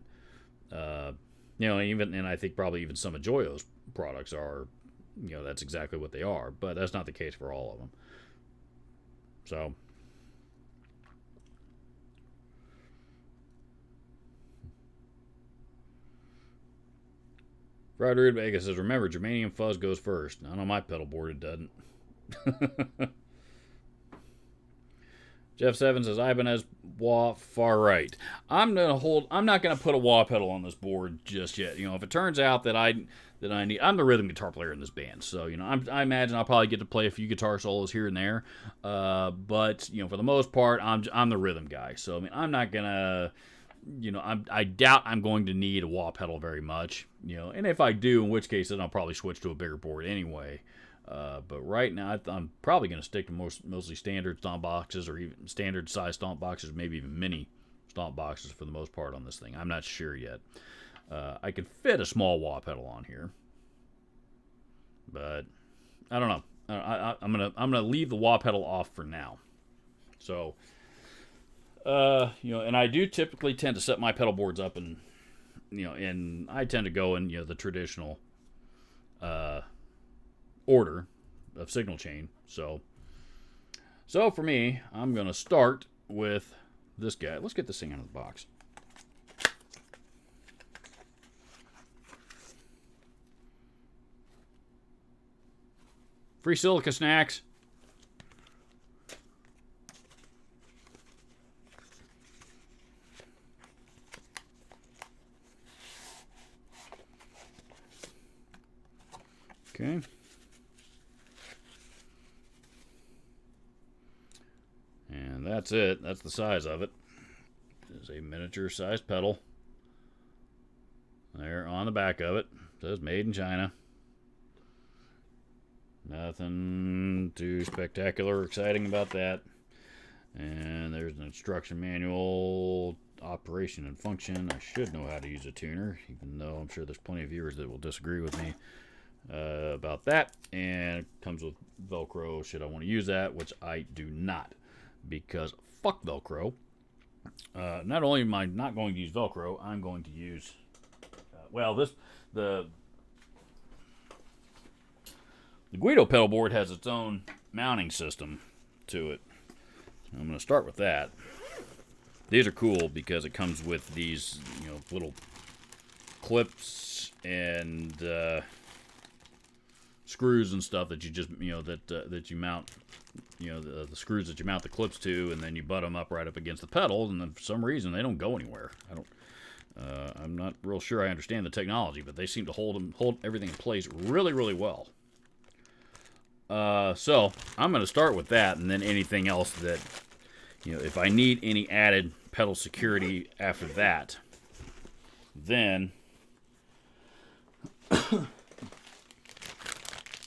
and I think probably even some of Joyo's products are, that's exactly what they are, but that's not the case for all of them. So Fried Rutabaga says, remember, germanium fuzz goes first. Not on my pedal board, it doesn't. Jeff Seven says, Ibanez wah far right. I'm not gonna put a wah pedal on this board just yet. If it turns out that I need, I'm the rhythm guitar player in this band, so I imagine I'll probably get to play a few guitar solos here and there. But for the most part, I'm the rhythm guy. So I'm not gonna, I doubt I'm going to need a wah pedal very much. And if I do, in which case then I'll probably switch to a bigger board anyway. But right now, I'm probably going to stick to mostly standard stomp boxes, or even standard size stomp boxes, maybe even mini stomp boxes for the most part on this thing. I'm not sure yet. I can fit a small wah pedal on here, but I don't know. I'm gonna leave the wah pedal off for now. So, and I do typically tend to set my pedal boards up, and and I tend to go in the traditional order of signal chain. So for me, I'm gonna start with this guy. Let's get this thing out of the box. Free silica snacks. Okay. And that's it. That's the size of it. There's a miniature sized pedal. There on the back of it. It says made in China. Nothing too spectacular or exciting about that. And there's an instruction manual, operation and function. I should know how to use a tuner, even though I'm sure there's plenty of viewers that will disagree with me about that. And it comes with Velcro should I want to use that, which I do not, because fuck Velcro. Not only am I not going to use Velcro, I'm going to use the Guido pedal board has its own mounting system to it. I'm going to start with that. These are cool because it comes with these, little clips and screws and stuff that you just, that you mount, the screws that you mount the clips to, and then you butt them up right up against the pedal, and then for some reason they don't go anywhere. I'm not real sure I understand the technology, but they seem to hold everything in place really, really well. So I'm going to start with that, and then anything else that, if I need any added pedal security after that, then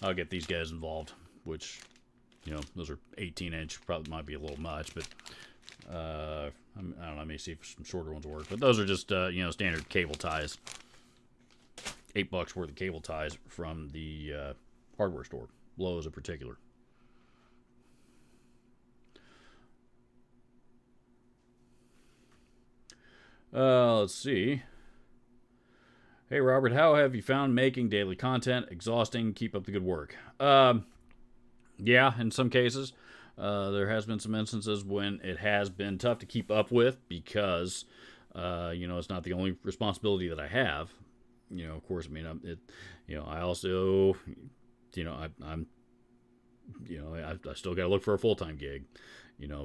I'll get these guys involved, which, those are 18-inch, probably might be a little much, but I don't know, I may see if some shorter ones work, but those are just, standard cable ties. $8 worth of cable ties from the hardware store. Lowe's in particular. Let's see. Hey, Robert, how have you found making daily content? Exhausting. Keep up the good work. Yeah, in some cases. There has been some instances when it has been tough to keep up with because, it's not the only responsibility that I have. Of course, I also... I'm I still got to look for a full-time gig,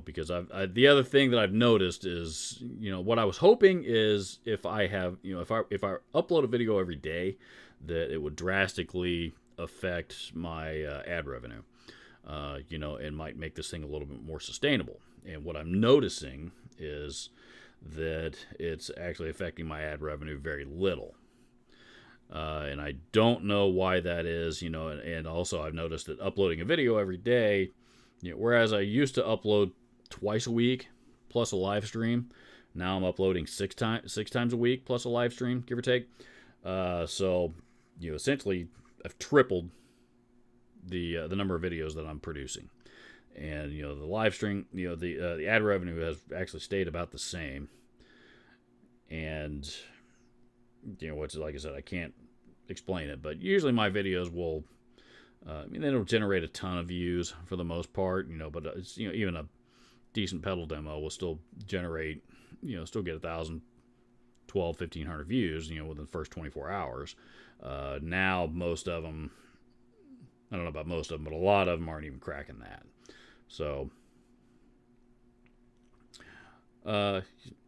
because the other thing that I've noticed is, what I was hoping is if I have, if I upload a video every day, that it would drastically affect my ad revenue, and might make this thing a little bit more sustainable. And what I'm noticing is that it's actually affecting my ad revenue very little. And I don't know why that is, and also I've noticed that uploading a video every day, whereas I used to upload twice a week plus a live stream, now I'm uploading six times a week plus a live stream, give or take. So essentially I've tripled the number of videos that I'm producing, and the live stream, the ad revenue has actually stayed about the same, and which, like I said, I can't explain it, but usually my videos will, they don't generate a ton of views for the most part, but it's, even a decent pedal demo will still generate, still get 1,000 1,500 views, within the first 24 hours. Now most of them, I don't know about most of them, but a lot of them aren't even cracking that. So,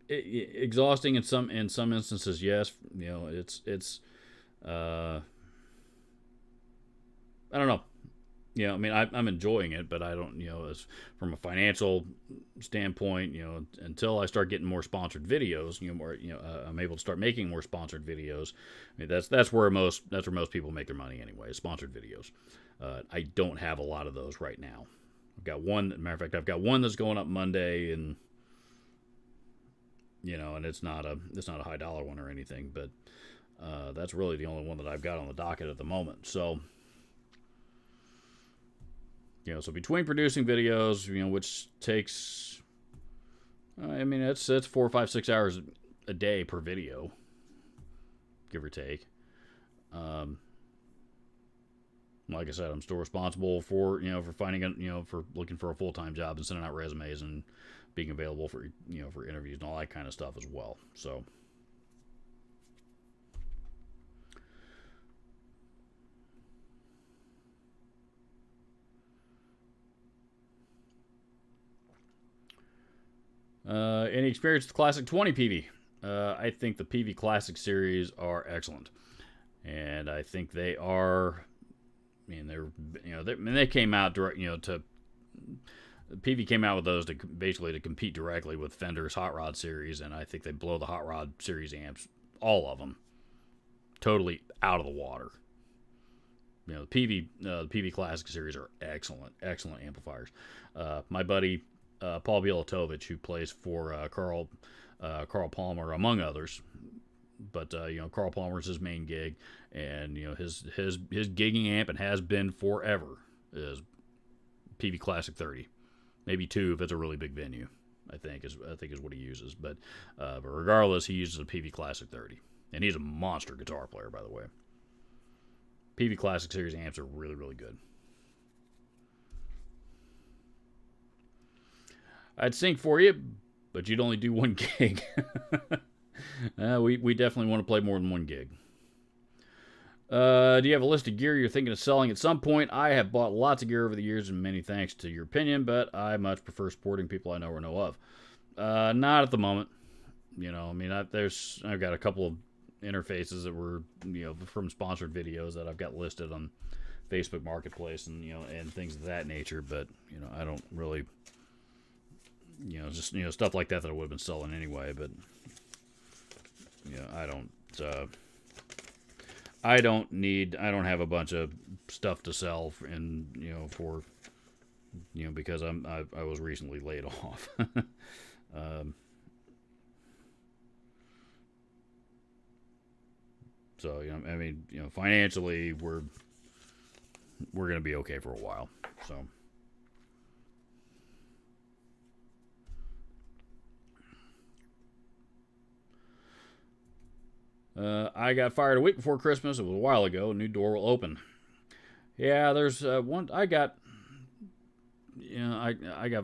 exhausting in some instances, yes. It's I don't know. I mean, I'm enjoying it, but I don't, as from a financial standpoint, until I start getting more sponsored videos, I'm able to start making more sponsored videos. I mean, that's where most people make their money anyway, sponsored videos. I don't have a lot of those right now. I've got one. Matter of fact, I've got one that's going up Monday, and and it's not a high dollar one or anything, but that's really the only one that I've got on the docket at the moment. So. So between producing videos, which takes, I mean, it's 4, 5, 6 hours a day per video, give or take. Like I said, I'm still responsible for, for finding, for looking for a full-time job and sending out resumes and being available for, for interviews and all that kind of stuff as well. So. Any experience with the Classic 20 PV? I think the PV Classic series are excellent, and I think they are. I mean, they came out direct. PV came out with those to basically compete directly with Fender's Hot Rod series, and I think they blow the Hot Rod series amps, all of them, totally out of the water. The PV Classic series are excellent amplifiers. My buddy. Paul Bielatovich, who plays for Carl Palmer, among others, but Carl Palmer's his main gig, and his gigging amp, and has been forever, is PV Classic 30, maybe 2 if it's a really big venue. I think is what he uses, but regardless, he uses a PV Classic 30, and he's a monster guitar player, by the way. PV Classic series amps are really, really good. I'd sync for you, but you'd only do 1 gig. We definitely want to play more than 1 gig. Do you have a list of gear you're thinking of selling at some point? I have bought lots of gear over the years, and many thanks to your opinion, but I much prefer supporting people I know or know of. Not at the moment. I mean, I've got a couple of interfaces that were, from sponsored videos that I've got listed on Facebook Marketplace and, and things of that nature, but, I don't really... just stuff like that I would have been selling anyway. But I don't have a bunch of stuff to sell, because I was recently laid off. So I mean, financially we're gonna be okay for a while. So. I got fired a week before Christmas. It was a while ago. A new door will open. Yeah, there's one. I got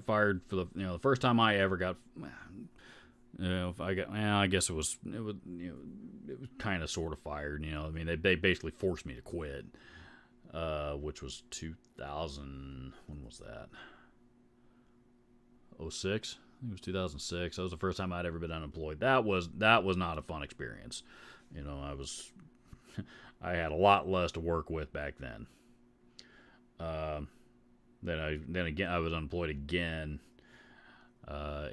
fired for the first time I ever got. I guess it was kind of sort of fired. I mean, they basically forced me to quit, which was 2000. When was that? 06. I think it was 2006. That was the first time I'd ever been unemployed. That was not a fun experience. I had a lot less to work with back then. Then again, I was unemployed again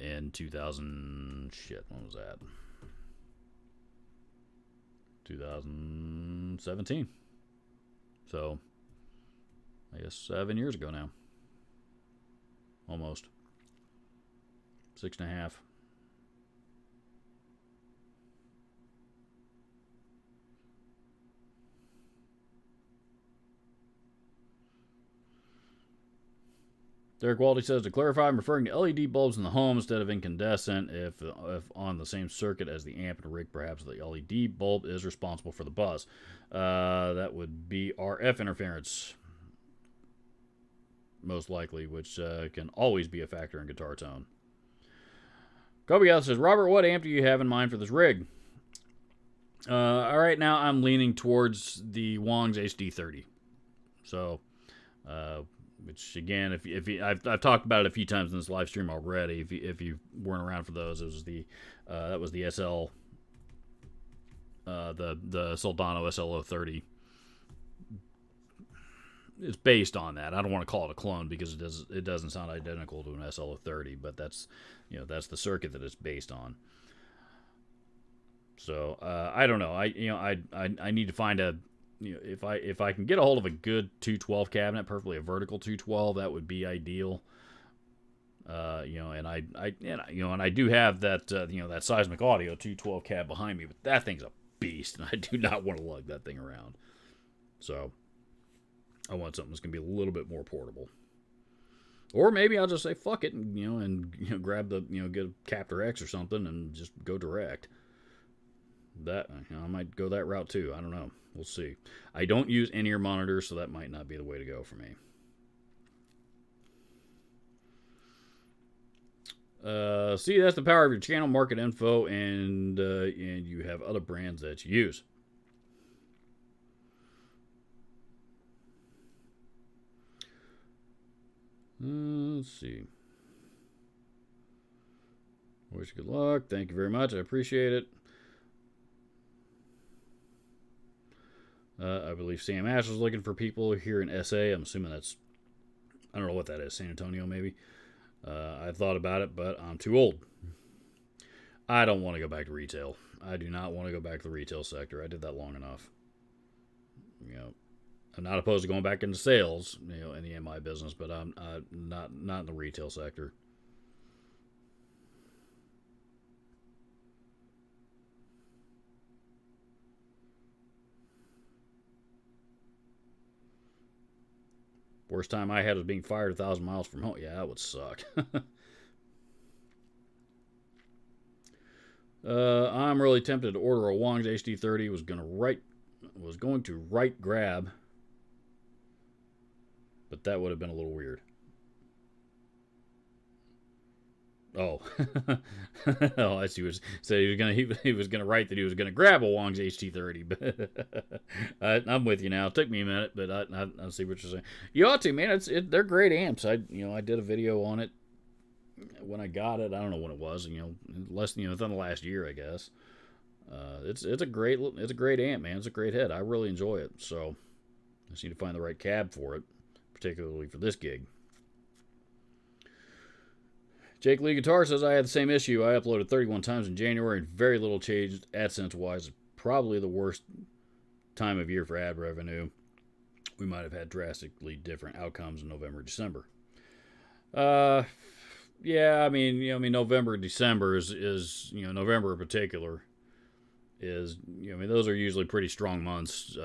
in 2000. Shit, when was that? 2017. So, I guess 7 years ago now. Almost. 6.5. Derek Waldy says, to clarify, I'm referring to LED bulbs in the home instead of incandescent. If on the same circuit as the amp and rig, perhaps the LED bulb is responsible for the buzz. That would be RF interference, most likely, which can always be a factor in guitar tone. Kobe says, Robert, what amp do you have in mind for this rig? All right, now I'm leaning towards the Wong's HD30. So, which again, if you, I've talked about it a few times in this live stream already. If you weren't around for those, it was the that was the SL, the Soldano SL030. It's based on that. I don't want to call it a clone because it doesn't sound identical to an SL030, but that's that's the circuit that it's based on. So I don't know. I need to find a if I can get a hold of a good 212 cabinet, preferably a vertical 212, that would be ideal. And I do have that that Seismic Audio 212 cab behind me, but that thing's a beast, and I do not want to lug that thing around. So I want something that's gonna be a little bit more portable. Or maybe I'll just say fuck it and grab the get a Captor X or something and just go direct. That I might go that route too. I don't know. We'll see. I don't use in-ear monitors, so that might not be the way to go for me. See, that's the power of your channel, market info, and you have other brands that you use. Let's see. Wish you good luck. Thank you very much. I appreciate it. I believe Sam Ash was looking for people here in SA. I'm assuming that's, I don't know what that is, San Antonio maybe. I thought about it, but I'm too old. I don't want to go back to retail. I do not want to go back to the retail sector. I did that long enough. I'm not opposed to going back into sales, in the MI business, but I'm not in the retail sector. Worst time I had was being fired 1,000 miles from home. Yeah, that would suck. I'm really tempted to order a Wong's HD30. Was going to right grab, but that would have been a little weird. Oh, oh, I see. So he was gonna write that he was gonna grab a Wong's HT30, but I'm with you now. It took me a minute, but I see what you're saying. You ought to, man. They're great amps. I did a video on it when I got it. I don't know when it was. Less within the last year, I guess. It's a great amp, man. It's a great head. I really enjoy it. So I just need to find the right cab for it, particularly for this gig. Jake Lee Guitar says, I had the same issue. I uploaded 31 times in January and very little changed. AdSense-wise, it's probably the worst time of year for ad revenue. We might have had drastically different outcomes in November, December. Yeah, I mean, November, December is November in particular is, those are usually pretty strong months,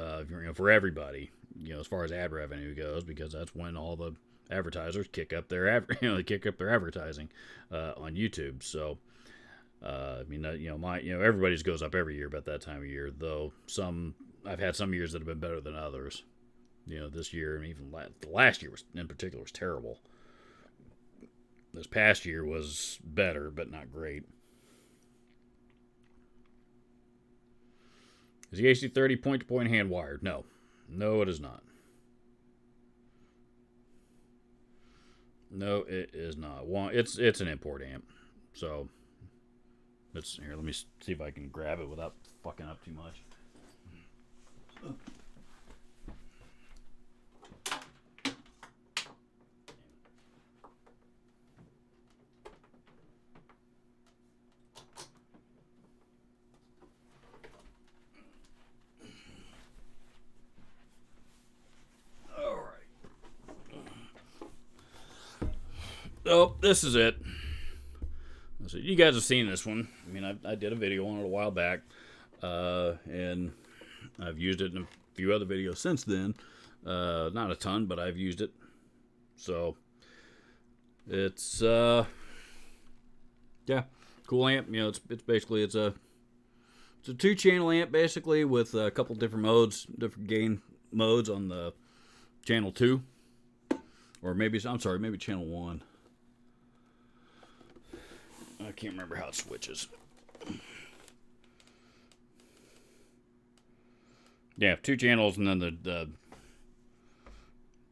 for everybody, as far as ad revenue goes, because that's when all the advertisers kick up their advertising on YouTube. So everybody's goes up every year about that time of year, though I've had some years that have been better than others. This year, and even last year in particular was terrible. This past year was better, but not great. Is the HD30 point-to-point hand wired? No, it is not. No, it is not. It's an import amp. So here. Let me see if I can grab it without fucking up too much. Oh, this is it. So you guys have seen this one. I mean, I did a video on it a while back, and I've used it in a few other videos since then. Not a ton, but I've used it. So it's yeah, cool amp. It's basically it's a 2-channel amp basically with a couple different modes, different gain modes on the channel 2, or maybe channel 1. I can't remember how it switches. Yeah, 2 channels, and then the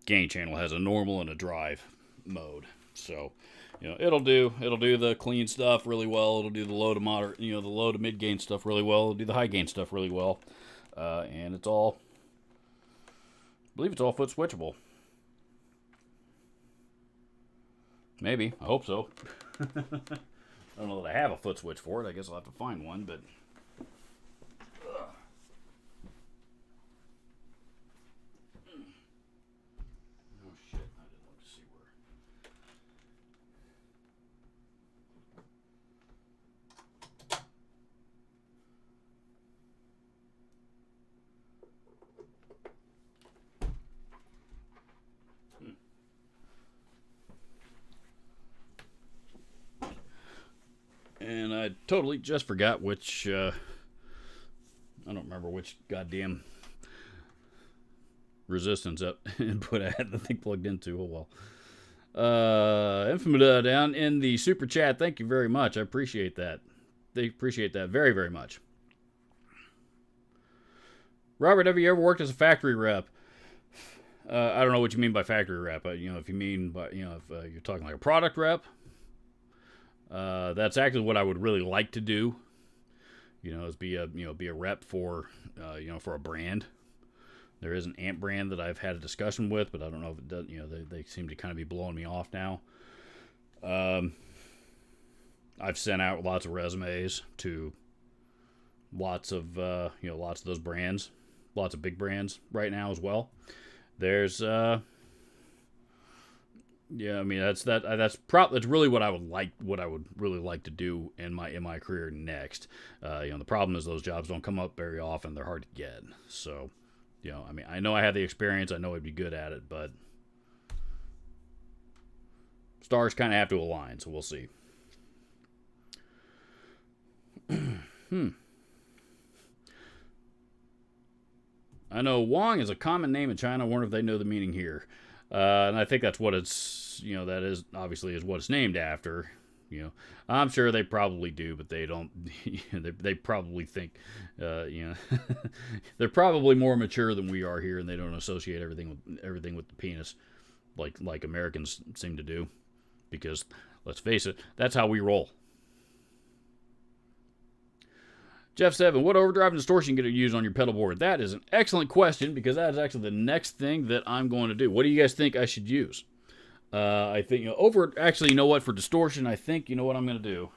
gain channel has a normal and a drive mode. So, it'll do the clean stuff really well. It'll do the low to moderate, the low to mid gain stuff really well. It'll do the high gain stuff really well, and I believe it's all foot switchable. Maybe. I hope so. I don't know that I have a foot switch for it. I guess I'll have to find one, but. And I totally just forgot which, I don't remember which goddamn resistance input I had the thing plugged into. Oh well. Infamous down in the super chat. Thank you very much. I appreciate that. They appreciate that very, very much. Robert, have you ever worked as a factory rep? I don't know what you mean by factory rep. If you mean by, if you're talking like a product rep, that's actually what I would really like to do. Is be a rep for, for a brand. There is an amp brand that I've had a discussion with, but I don't know if it does. They seem to kind of be blowing me off now. I've sent out lots of resumes to lots of those brands, lots of big brands right now as well. There's that's really what I would really like to do in my career next. The problem is those jobs don't come up very often. They're hard to get. So, I know I have the experience. I know I'd be good at it, but stars kind of have to align. So we'll see. I know Wong is a common name in China. I wonder if they know the meaning here. And I think that's what it's, that is obviously is what it's named after. I'm sure they probably do, but they don't. They probably think, they're probably more mature than we are here, and they don't associate everything with the penis, like Americans seem to do. Because let's face it, that's how we roll. Jeff 7, what overdrive and distortion can you use on your pedal board? That is an excellent question, because that is actually the next thing that I'm going to do. What do you guys think I should use? I think, actually, you know what? For distortion, I think, you know what I'm going to do?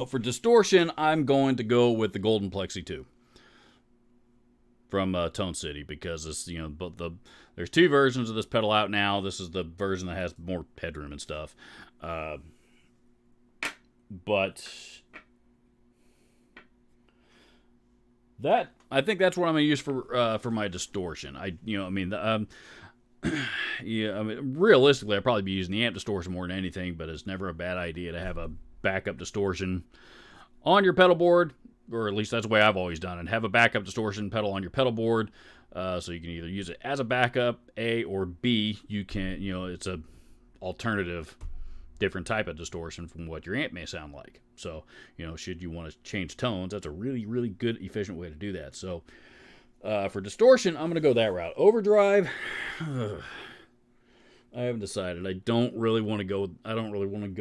For distortion, I'm going to go with the Golden Plexi 2 from Tone City, because it's, there's 2 versions of this pedal out now. This is the version that has more headroom and stuff. But I think that's what I'm going to use for my distortion. Realistically, I'd probably be using the amp distortion more than anything, but it's never a bad idea to have a backup distortion on your pedal board, or at least that's the way I've always done it. Have a backup distortion pedal on your pedal board, so you can either use it as a backup, A, or B, you can, it's a alternative, different type of distortion from what your amp may sound like. So, should you want to change tones, that's a really, really good, efficient way to do that. So, for distortion, I'm going to go that route. Overdrive, I haven't decided. I don't really want to go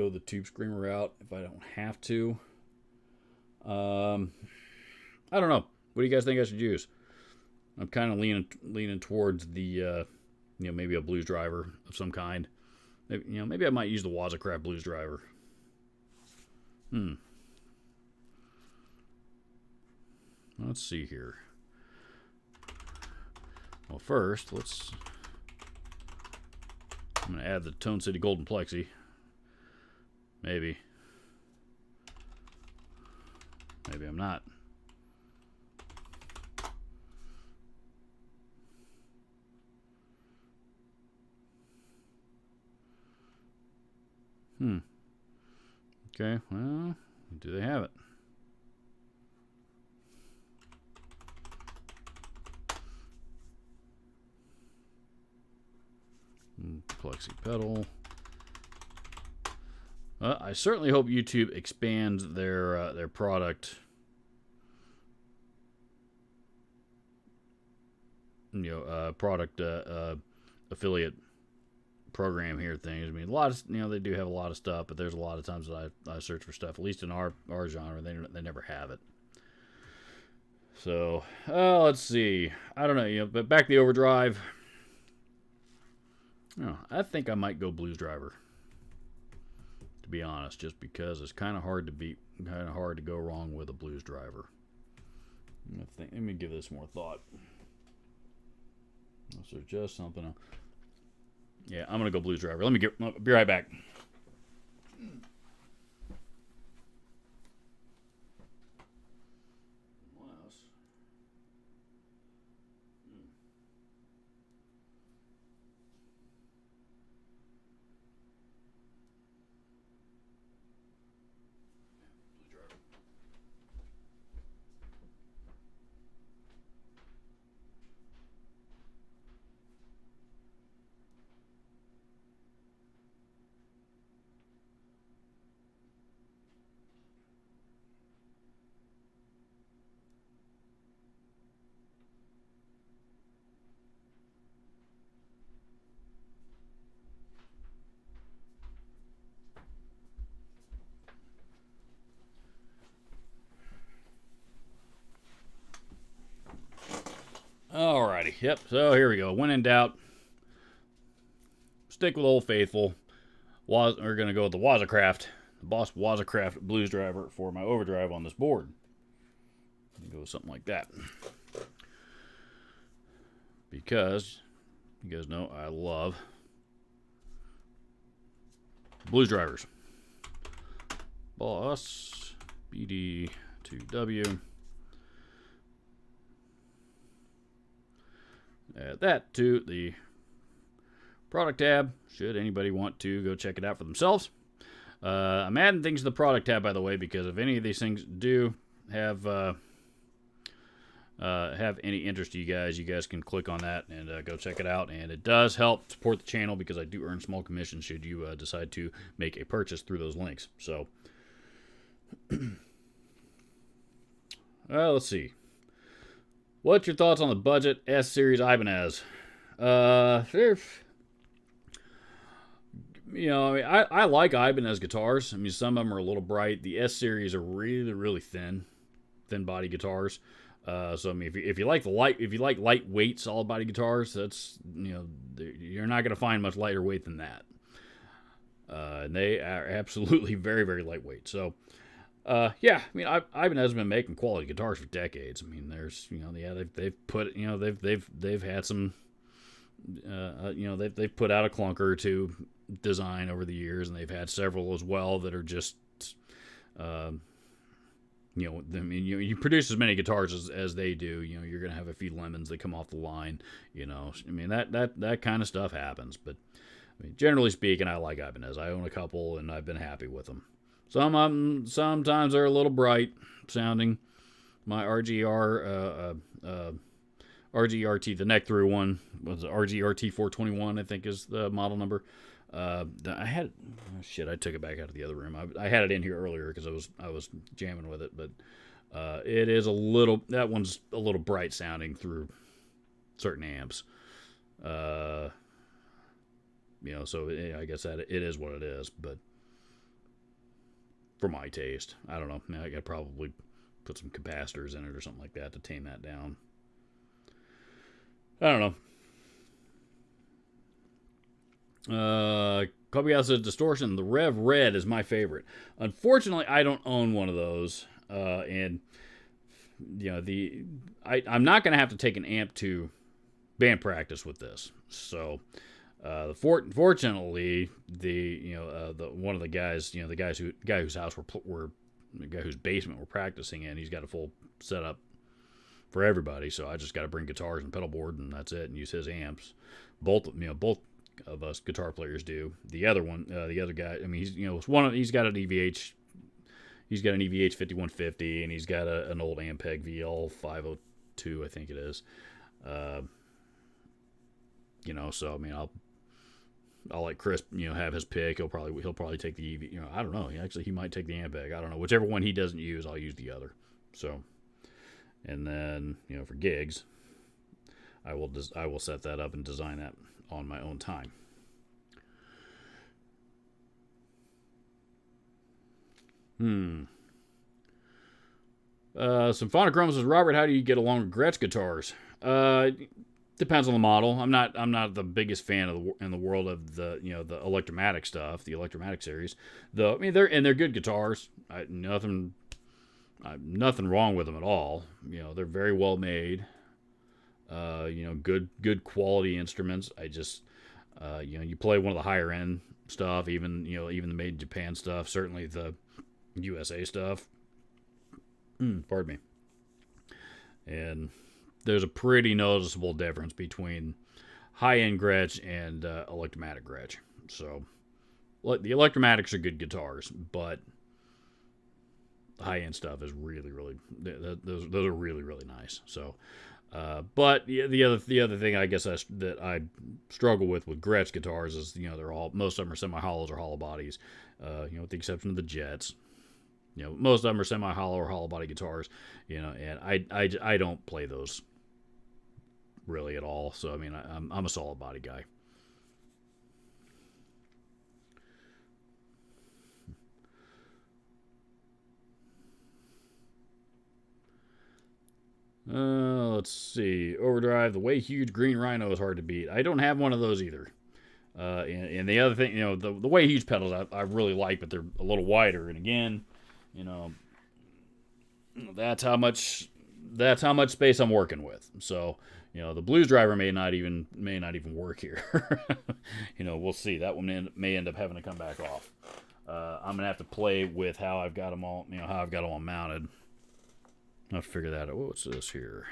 the Tube Screamer route if I don't have to. I don't know. What do you guys think I should use? I'm kind of leaning towards the maybe a blues driver of some kind. Maybe I might use the Wazacraft blues driver. Let's see here. Well, first, I'm going to add the Tone City Golden Plexi. Maybe. Maybe I'm not. Okay, well, do they have it? plexi pedal. I certainly hope YouTube expands their product, product affiliate program here. Things. I mean, a lot of they do have a lot of stuff, but there's a lot of times that I search for stuff. At least in our genre, they never have it. So let's see. I don't know. But back to the overdrive. I think I might go Blues Driver. To be honest, just because it's kind of hard to beat, kind of hard to go wrong with a Blues Driver. Let me give this more thought. Is there just something else? Yeah, I'm gonna go Blues Driver. I'll be right back. Alrighty, yep, so here we go. When in doubt, stick with Old Faithful. We're going to go with the Wazacraft, the Boss Wazacraft Blues Driver for my overdrive on this board. Go with something like that. Because, you guys know, I love Blues Drivers. Boss BD2W. Add that to the product tab, should anybody want to go check it out for themselves. I'm adding things to the product tab, by the way, because if any of these things do have any interest to you guys can click on that and go check it out. And it does help support the channel because I do earn small commissions should you decide to make a purchase through those links. So, let's see. What's your thoughts on the budget S-Series Ibanez? I like Ibanez guitars. I mean, some of them are a little bright. The S-Series are really, really thin body guitars. So I mean, if you like lightweight solid body guitars, that's you're not going to find much lighter weight than that. And they are absolutely very, very lightweight. So. Yeah, I mean, Ibanez has been making quality guitars for decades. I mean, there's, they've had some, they've put out a clunker or two design over the years, and they've had several as well that are just, you produce as many guitars as they do, you're gonna have a few lemons that come off the line, I mean, that kind of stuff happens. But I mean, generally speaking, I like Ibanez. I own a couple, and I've been happy with them. Sometimes they're a little bright sounding. My RGRT, the neck through one, was RGRT 421, I think is the model number. I took it back out of the other room. I had it in here earlier because I was jamming with it, but it is that one's a little bright sounding through certain amps. So I guess that it is what it is, but. For my taste, I don't know. I mean, I could probably put some capacitors in it or something like that to tame that down. I don't know. Kobe says Distortion. The Rev Red is my favorite. Unfortunately, I don't own one of those, and I'm not going to have to take an amp to band practice with this. So. Fortunately, the one of the guys, the guy whose house the guy whose basement we're practicing in, he's got a full setup for everybody. So I just got to bring guitars and pedalboard, and that's it, and use his amps. Both of us guitar players do. The other guy, I mean, he's got an EVH. He's got an EVH 5150, and he's got an old Ampeg VL 502, I think it is. So I mean, I'll let Chris, have his pick. He'll probably take the EV. I don't know. He might take the Ampeg. I don't know. Whichever one he doesn't use, I'll use the other. So, and then for gigs, I will set that up and design that on my own time. Some Phonochromes says, Robert, how do you get along with Gretsch guitars? Depends on the model. I'm not the biggest fan in the world of the the Electromatic stuff, the Electromatic series. Though they're good guitars. Nothing wrong with them at all. They're very well made. Good quality instruments. I just you play one of the higher end stuff, even the made in Japan stuff. Certainly the USA stuff. Pardon me. And there's a pretty noticeable difference between high-end Gretsch and Electromatic Gretsch. So, the Electromatics are good guitars, but the high-end stuff is really, really, those are really, really nice. So, but the other thing I guess that I struggle with Gretsch guitars is most of them are semi-hollows or hollow bodies, with the exception of the Jets. Most of them are semi-hollow or hollow body guitars, and I don't play those really at all. So I mean, I'm a solid body guy. Let's see. Overdrive, the way huge green Rhino is hard to beat. I don't have one of those either. And the other thing, the way huge pedals I really like, but they're a little wider. And again, that's how much space I'm working with. So, the Blues Driver may not even work here. We'll see. That one may end up having to come back off. I'm gonna have to play with how I've got them all, how I've got them all mounted. I'll have to figure that out. What's this here?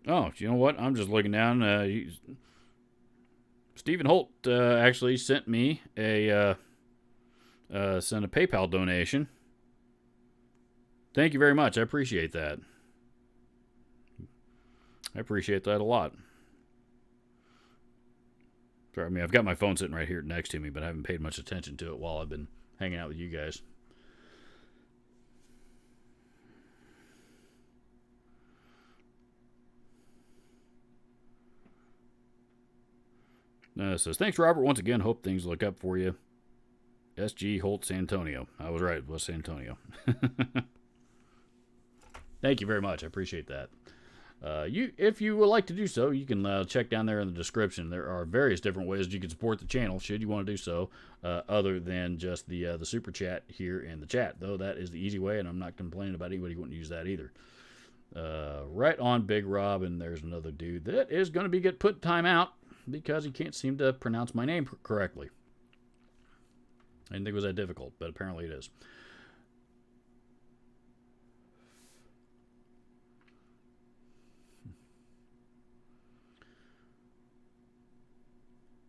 Oh, you know what? I'm just looking down. Stephen Holt actually sent me a PayPal donation. Thank you very much. I appreciate that. I appreciate that a lot. Sorry, I mean, I've got my phone sitting right here next to me, but I haven't paid much attention to it while I've been hanging out with you guys. Says, thanks, Robert. Once again, hope things look up for you. S.G. Holt, San Antonio. I was right. It was San Antonio. Thank you very much. I appreciate that. If you would like to do so, you can check down there in the description. There are various different ways you can support the channel, should you want to do so, other than just the super chat here in the chat. Though that is the easy way, and I'm not complaining about anybody who wouldn't use that either. Right on, Big Rob, and there's another dude that is going to get put time out because he can't seem to pronounce my name correctly. I didn't think it was that difficult, but apparently it is.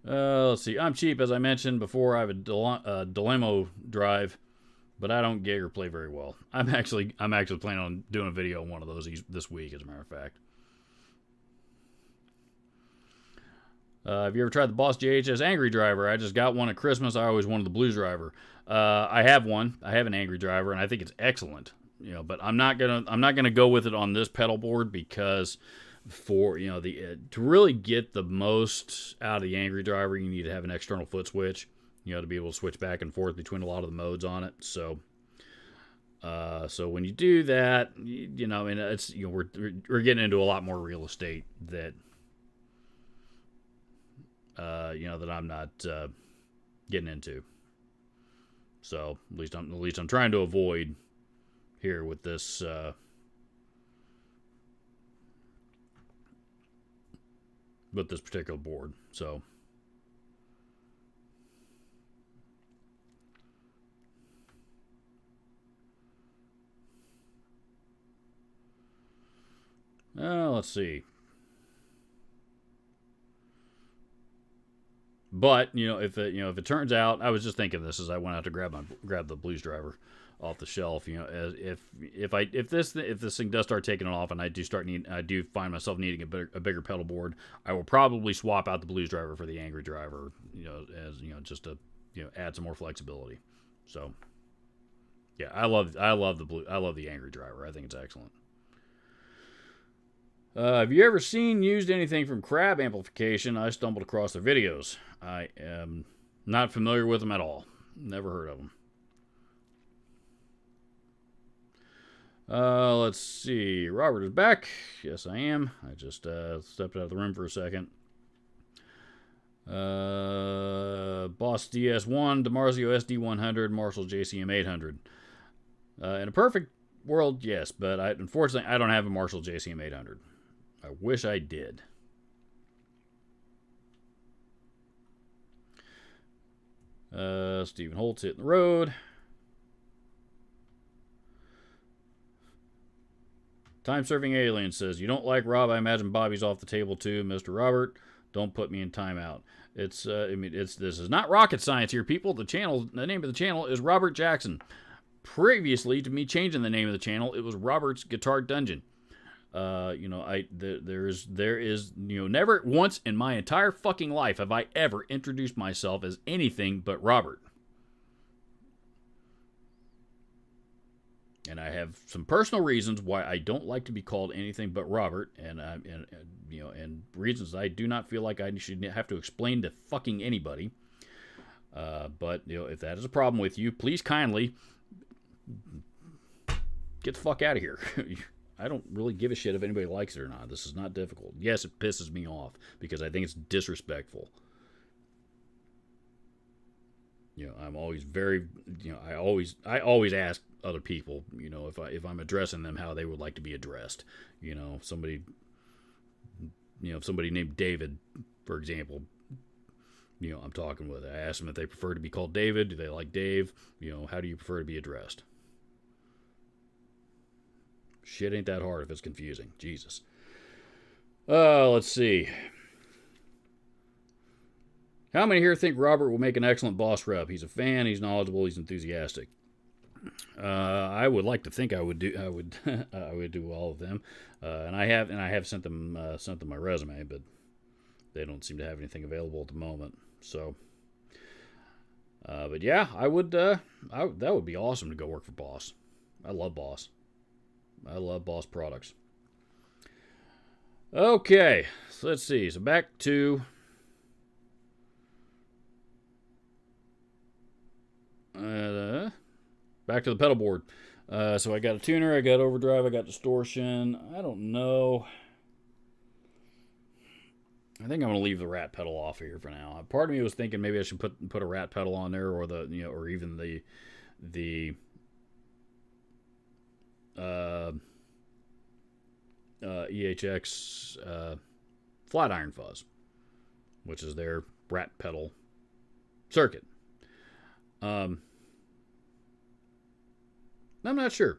Let's see. I'm cheap, as I mentioned before. I have a Dilemmo drive, but I don't gig or play very well. I'm actually planning on doing a video on one of those this week, as a matter of fact. Have you ever tried the Boss JHS Angry Driver? I just got one at Christmas. I always wanted the Blues Driver. I have one. I have an Angry Driver, and I think it's excellent. But I'm not gonna go with it on this pedal board because for to really get the most out of the Angry Driver, you need to have an external foot switch. To be able to switch back and forth between a lot of the modes on it. So when you do that, and it's we're getting into a lot more real estate that. That I'm not getting into. So at least I'm trying to avoid here with this particular board. So let's see. But if it turns out, I was just thinking this as I went out to grab the Blues Driver off the shelf. If this thing does start taking off, and I do find myself needing a bigger pedal board, I will probably swap out the Blues Driver for the Angry Driver. Just to add some more flexibility. So yeah, I love the Angry Driver. I think it's excellent. Have you ever used anything from Crab Amplification? I stumbled across their videos. I am not familiar with them at all. Never heard of them. Let's see. Robert is back. Yes, I am. I just stepped out of the room for a second. Boss DS1, DiMarzio SD100, Marshall JCM 800. In a perfect world, yes, but unfortunately, I don't have a Marshall JCM 800. I wish I did. Stephen Holt's hitting the road. Time-serving alien says, "You don't like Rob? I imagine Bobby's off the table too, Mr. Robert. Don't put me in timeout." This is not rocket science here, people. The name of the channel is Robert Jackson. Previously to me changing the name of the channel, it was Robert's Guitar Dungeon. There is never once in my entire fucking life have I ever introduced myself as anything but Robert. And I have some personal reasons why I don't like to be called anything but Robert, and reasons I do not feel like I should have to explain to fucking anybody. But if that is a problem with you, please kindly get the fuck out of here. I don't really give a shit if anybody likes it or not. This is not difficult. Yes, it pisses me off because I think it's disrespectful. I'm always very, I always ask other people, if I'm addressing them, how they would like to be addressed. Somebody named David, for example, I'm talking with. I ask them if they prefer to be called David. Do they like Dave? How do you prefer to be addressed? Shit ain't that hard if it's confusing. Jesus. Let's see. How many here think Robert will make an excellent boss rep? He's a fan, he's knowledgeable, he's enthusiastic. I would like to think I would do I would do all of them. And I have sent them my resume, but they don't seem to have anything available at the moment. So but yeah, I would that would be awesome to go work for Boss. I love Boss. I love Boss products. Okay, so let's see. So back to the pedal board. So I got a tuner, I got overdrive, I got distortion. I don't know. I think I'm gonna leave the rat pedal off here for now. Part of me was thinking maybe I should put a rat pedal on there, or or even the EHX flat iron fuzz, which is their rat pedal circuit. I'm not sure.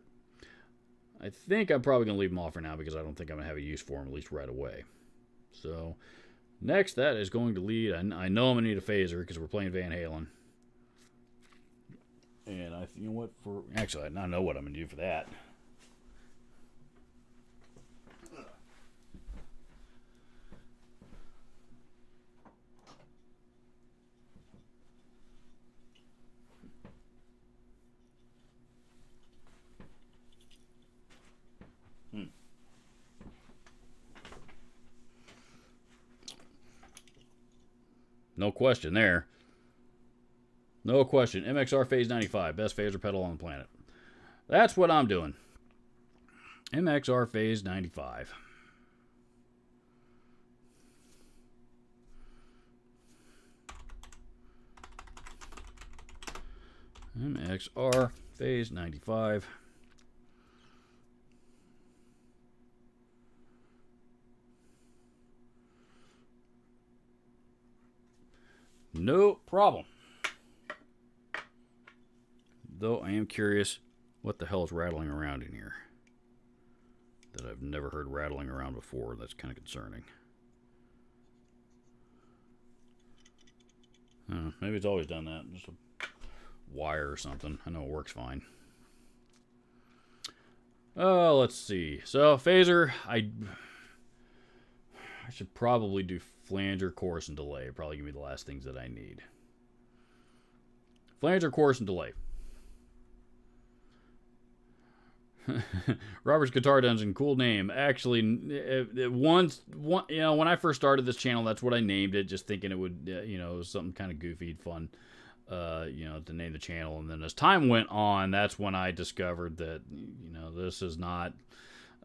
I think I'm probably going to leave them off for now because I don't think I'm going to have a use for them, at least right away. So next, that is going to lead. I know I'm going to need a phaser because we're playing Van Halen. And I know what I'm going to do for that. No question there. No question. MXR Phase 95, best phaser pedal on the planet. That's what I'm doing. MXR Phase 95. MXR Phase 95. No problem. Though I am curious what the hell is rattling around in here that I've never heard rattling around before. That's kind of concerning. Maybe it's always done that. Just a wire or something. I know it works fine. Oh, let's see. So phaser, I should probably do flanger, chorus, and delay. Probably give me the last things that I need. Flanger, chorus, and delay. Robert's Guitar Dungeon, cool name. Actually, when I first started this channel, that's what I named it, just thinking it would, it was something kind of goofy, fun, to name the channel. And then as time went on, that's when I discovered that, this is not.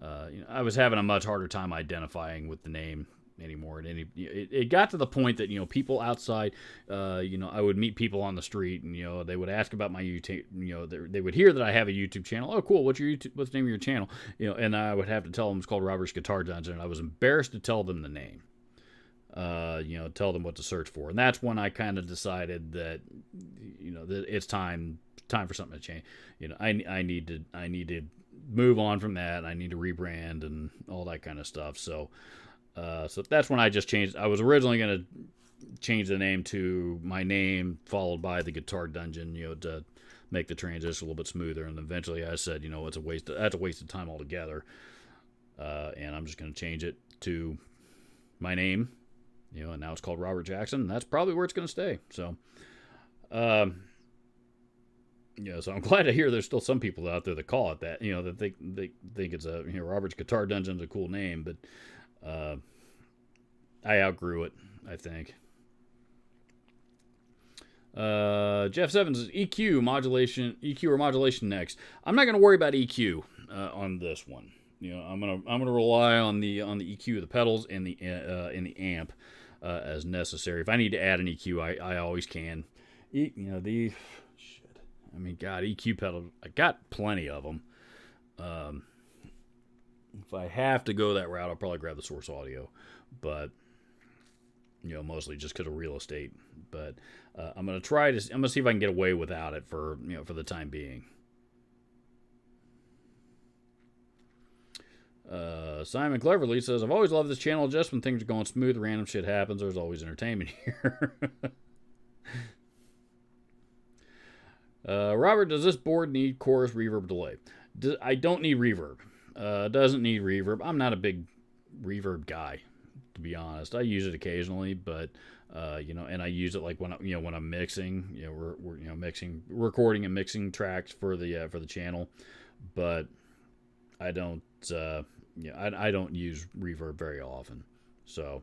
I was having a much harder time identifying with the name anymore. And it got to the point that people outside, I would meet people on the street, and they would ask about my YouTube. They would hear that I have a YouTube channel. Oh, cool! What's the name of your channel? And I would have to tell them it's called Robert's Guitar Dungeon. And I was embarrassed to tell them the name. Tell them what to search for, and that's when I kind of decided that that it's time for something to change. I need to move on from that. I need to rebrand and all that kind of stuff. So that's when I just changed. I was originally going to change the name to my name followed by the Guitar Dungeon, to make the transition a little bit smoother. And eventually I said, it's that's a waste of time altogether. And I'm just going to change it to my name, and now it's called Robert Jackson. And that's probably where it's going to stay. So, so I'm glad to hear there's still some people out there that call it that, that they think it's a, Robert's Guitar Dungeon's a cool name, but I outgrew it, I think. Jeff Sevens is EQ or modulation next. I'm not going to worry about EQ on this one. I'm gonna rely on the EQ of the pedals and the amp as necessary. If I need to add an EQ, I always can. God, EQ pedals, I got plenty of them. If I have to go that route, I'll probably grab the Source Audio, but mostly just because of real estate. But I'm gonna see if I can get away without it for the time being. Simon Cleverly says, I've always loved this channel. Just when things are going smooth, random shit happens. There's always entertainment here. Robert, does this board need chorus, reverb, delay? I don't need reverb. Doesn't need reverb. I'm not a big reverb guy, to be honest. I use it occasionally, but and I use it like when I'm mixing. We're mixing, recording and mixing tracks for the channel, but I don't. I don't use reverb very often. So,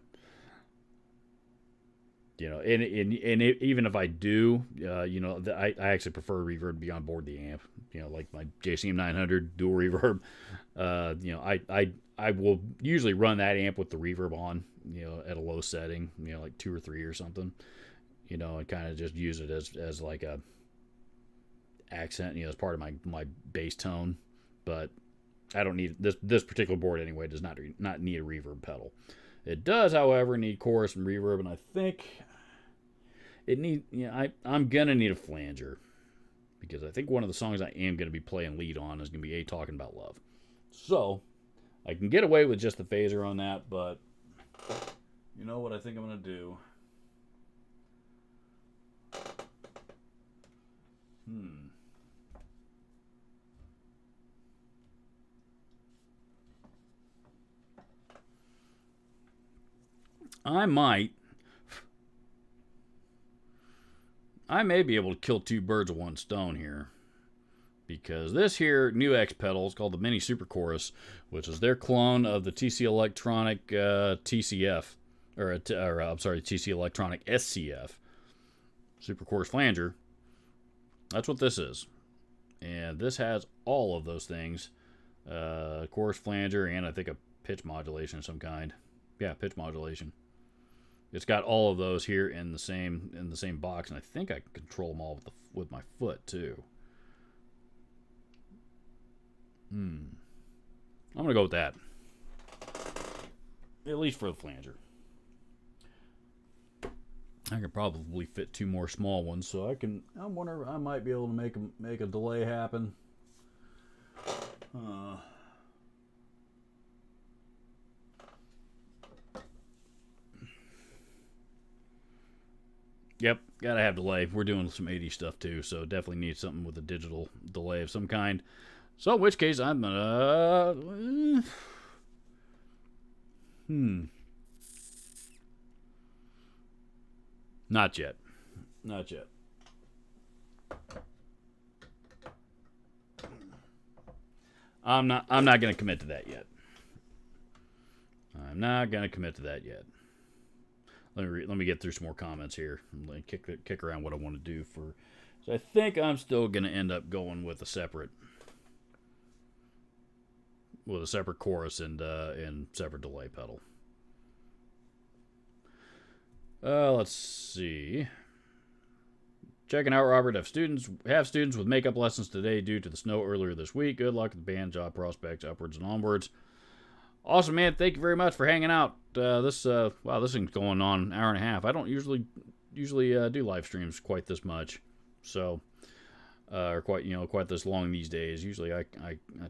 and even if I do, I actually prefer reverb to be on board the amp. Like my JCM 900 dual reverb. I will usually run that amp with the reverb on, at a low setting, like 2 or 3 or something, and kind of just use it as like a accent, as part of my bass tone. But I don't need this particular board anyway. Does not need a reverb pedal. It does, however, need chorus and reverb, and I think it need. I'm gonna need a flanger because I think one of the songs I am gonna be playing lead on is gonna be Talking About Love. So I can get away with just the phaser on that, but you know what I think I'm gonna do. I may be able to kill 2 birds with 1 stone here, because this here new X pedal is called the Mini Super Chorus, which is their clone of the TC Electronic TCF, TC Electronic SCF Super Chorus Flanger. That's what this is, and this has all of those things: chorus, flanger, and I think a pitch modulation of some kind. Yeah, pitch modulation. It's got all of those here in the same box, and I think I can control them all with my foot too. I'm gonna go with that, at least for the flanger. I could probably fit 2 more small ones, so I wonder if I might be able to make a delay happen. Yep, gotta have delay. We're doing some 80 stuff too, so definitely need something with a digital delay of some kind. So, in which case, I'm gonna. Not yet. Not yet. I'm not gonna commit to that yet. I'm not gonna commit to that yet. Let me get through some more comments here. Let me kick around what I want to do for. So I think I'm still gonna end up going with a separate chorus and separate delay pedal. Let's see. Checking out, Robert. Have students with makeup lessons today due to the snow earlier this week. Good luck with the band, job prospects, upwards and onwards. Awesome, man. Thank you very much for hanging out. This thing's going on an hour and a half. I don't usually do live streams quite this much, so or quite this long these days. Usually I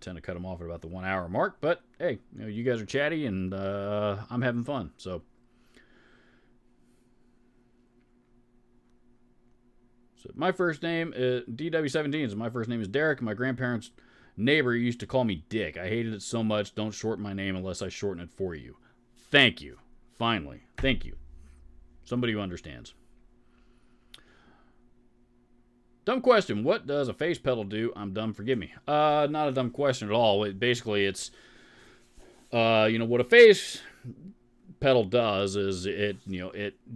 tend to cut them off at about the 1 hour mark. But hey, you guys are chatty and I'm having fun. So my first name is DW17. So my first name is Derek. My grandparents' neighbor used to call me Dick. I hated it so much. Don't shorten my name unless I shorten it for you. Thank you. Finally. Thank you. Somebody who understands. Dumb question. What does a phase pedal do? I'm dumb. Forgive me. Not a dumb question at all. Basically, it's what a phase pedal does is it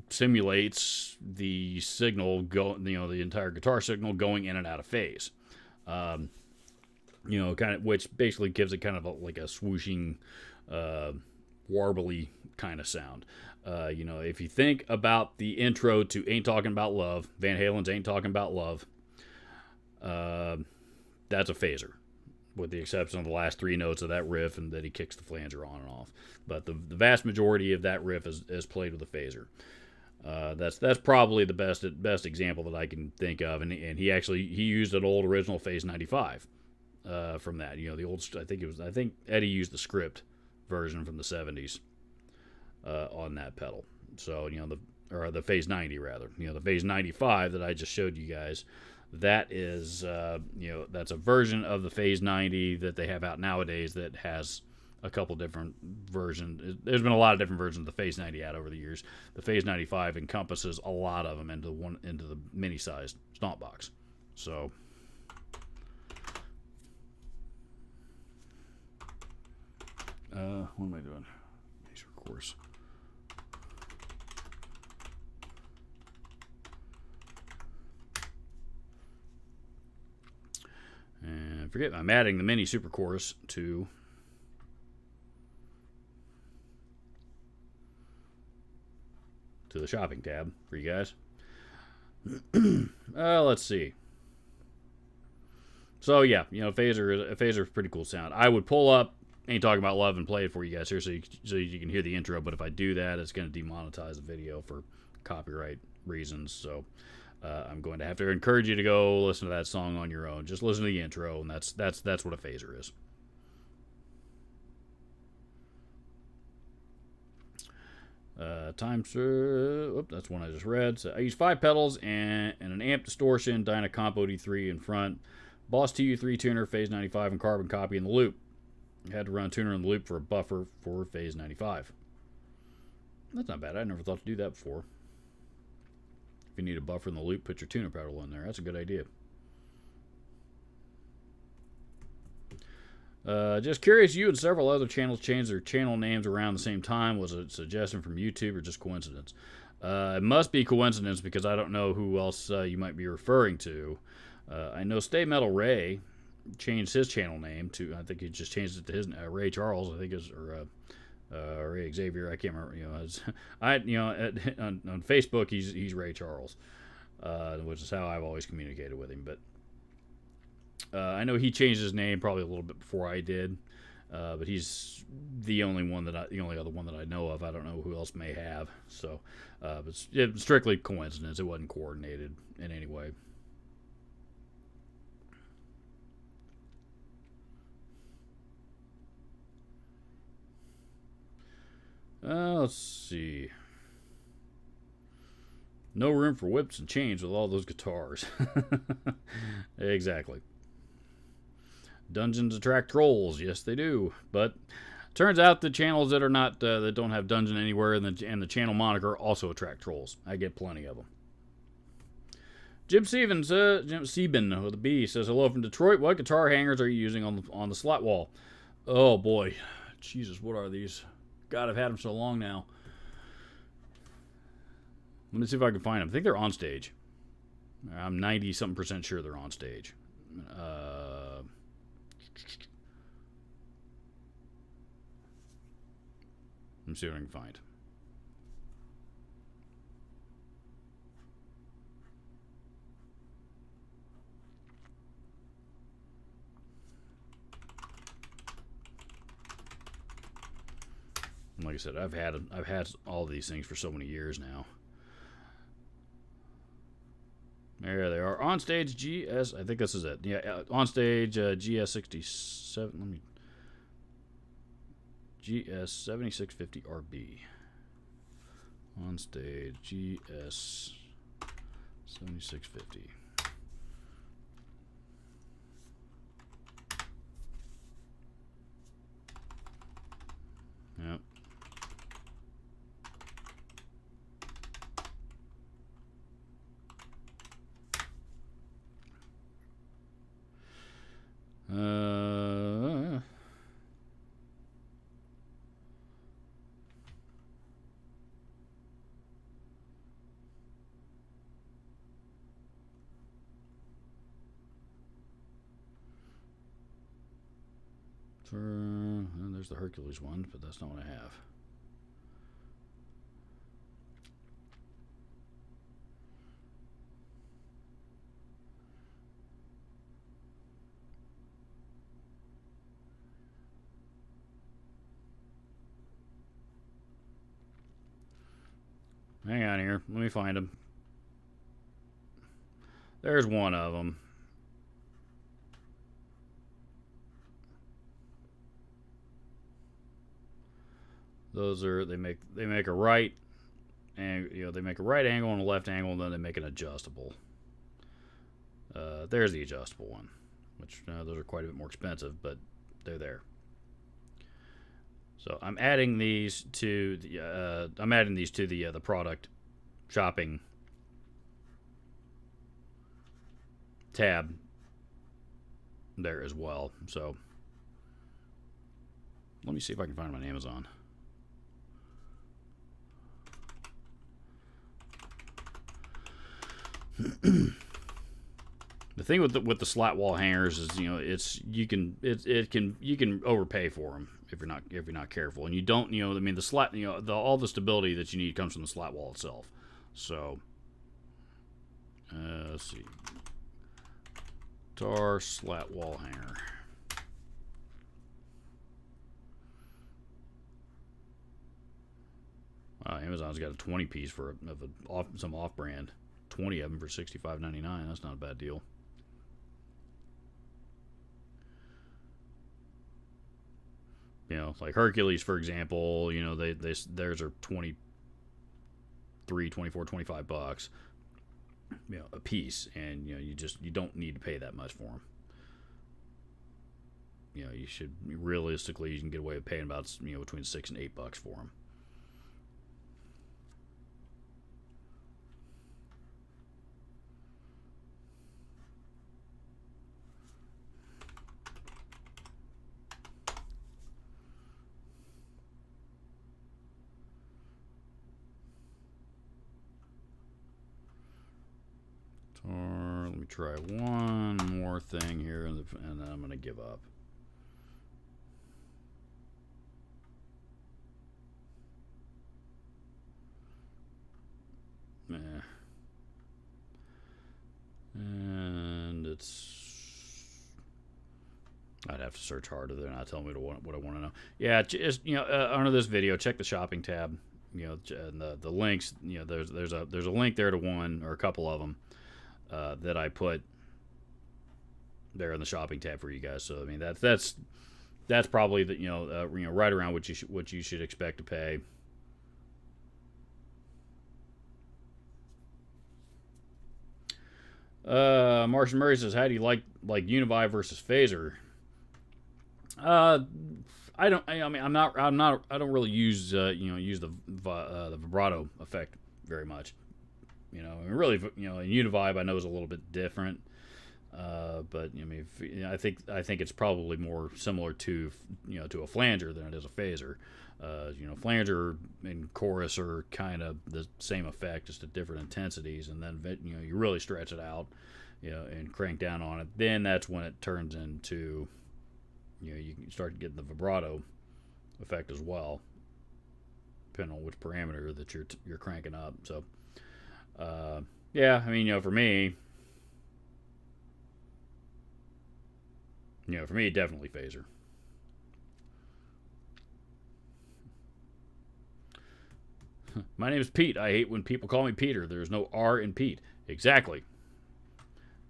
simulates the signal the entire guitar signal going in and out of phase. Which basically gives it kind of like a swooshing, warbly kind of sound. If you think about the intro to Ain't Talking About Love, Van Halen's Ain't Talking About Love, that's a phaser, with the exception of the last three notes of that riff and that he kicks the flanger on and off. But the vast majority of that riff is played with a phaser. That's probably the best example that I can think of, and he used an old original Phase 95 from that. The old, I think Eddie used the script version from the 70s on that pedal. So the Phase 90 rather. The Phase 95 that I just showed you guys. That is, that's a version of the Phase 90 that they have out nowadays that has a couple different versions. There's been a lot of different versions of the Phase 90 out over the years. The Phase 95 encompasses a lot of them into the mini-sized stomp box. So, what am I doing? Major course. And forget, I'm adding the mini super chorus to the shopping tab for you guys. Let's see. So yeah, phaser is a pretty cool sound. I would pull up Ain't Talking About Love and play it for you guys here so you can hear the intro, but if I do that, it's going to demonetize the video for copyright reasons. So I'm going to have to encourage you to go listen to that song on your own. Just listen to the intro, and that's what a phaser is. That's one I just read. So I use 5 pedals and an amp distortion, Dyna Compo D3 in front, Boss TU3 tuner, Phase 95, and carbon copy in the loop. I had to run a tuner in the loop for a buffer for Phase 95. That's not bad. I never thought to do that before. If you need a buffer in the loop, put your tuner pedal in there. That's a good idea. Just curious, you and several other channels changed their channel names around the same time. Was it a suggestion from YouTube or just coincidence? It must be coincidence because I don't know who else you might be referring to. I know Stay Metal Ray changed his channel name to, I think he just changed it to his Ray Charles, I think is, or Ray Xavier, I can't remember. On Facebook he's Ray Charles, which is how I've always communicated with him. But I know he changed his name probably a little bit before I did, but he's the only other one that I know of. I don't know who else may have. So, but it's strictly coincidence. It wasn't coordinated in any way. Let's see. No room for whips and chains with all those guitars. Exactly. Dungeons attract trolls. Yes, they do. But turns out the channels that are not that don't have dungeon anywhere and the channel moniker also attract trolls. I get plenty of them. Jim Sieben with a B says hello from Detroit. What guitar hangers are you using on the slot wall? Oh boy, Jesus, what are these? God, I've had them so long now. Let me see if I can find them. I think they're on stage. I'm 90-something% sure they're on stage. Let me see what I can find. Like I said, I've had all these things for so many years now. There they are. On stage GS. I think this is it. Yeah, on stage GS67. Let me. GS7650 RB. On stage GS7650. Yep. There's the Hercules one, but that's not what I have. Hang on here. Let me find them. There's one of them. Those are they make a right, and they make a right angle and a left angle, and then they make an adjustable. There's the adjustable one, which those are quite a bit more expensive, but they're there. So I'm adding these to the the product shopping tab there as well. So let me see if I can find them on Amazon. The thing with the slat wall hangers is you can overpay for them if you're not careful, and you don't I mean the slat all the stability that you need comes from the slat wall itself. So let's see, guitar slat wall hanger. Wow, Amazon's got a 20 piece for some off brand. 20 of them for $65.99. That's not a bad deal. Like Hercules, for example, theirs are 23, 24, 25 bucks, a piece, and you don't need to pay that much for them. You should realistically you can get away with paying about between $6 and $8 for them. Let me try one more thing here, and then I'm going to give up. And I'd have to search harder. They're not telling me what I want to know. Yeah, just under this video, check the shopping tab. And the links. There's a link there to one or a couple of them that I put there in the shopping tab for you guys. So I mean that's probably right around what you should expect to pay. Martian Murray says, "How do you like Univibe versus Phaser?" Uh, I don't. I mean, I'm not. I'm not. I don't really use use the vibrato effect very much. And really, in Univibe, I know is a little bit different. But I mean, I think it's probably more similar to to a flanger than it is a phaser. Flanger and chorus are kind of the same effect, just at different intensities, and then you really stretch it out, and crank down on it. Then that's when it turns into, you can start getting the vibrato effect as well, depending on which parameter that you're cranking up. So, yeah, I mean, for me. For me, definitely phaser. My name is Pete. I hate when people call me Peter. There's no R in Pete. Exactly.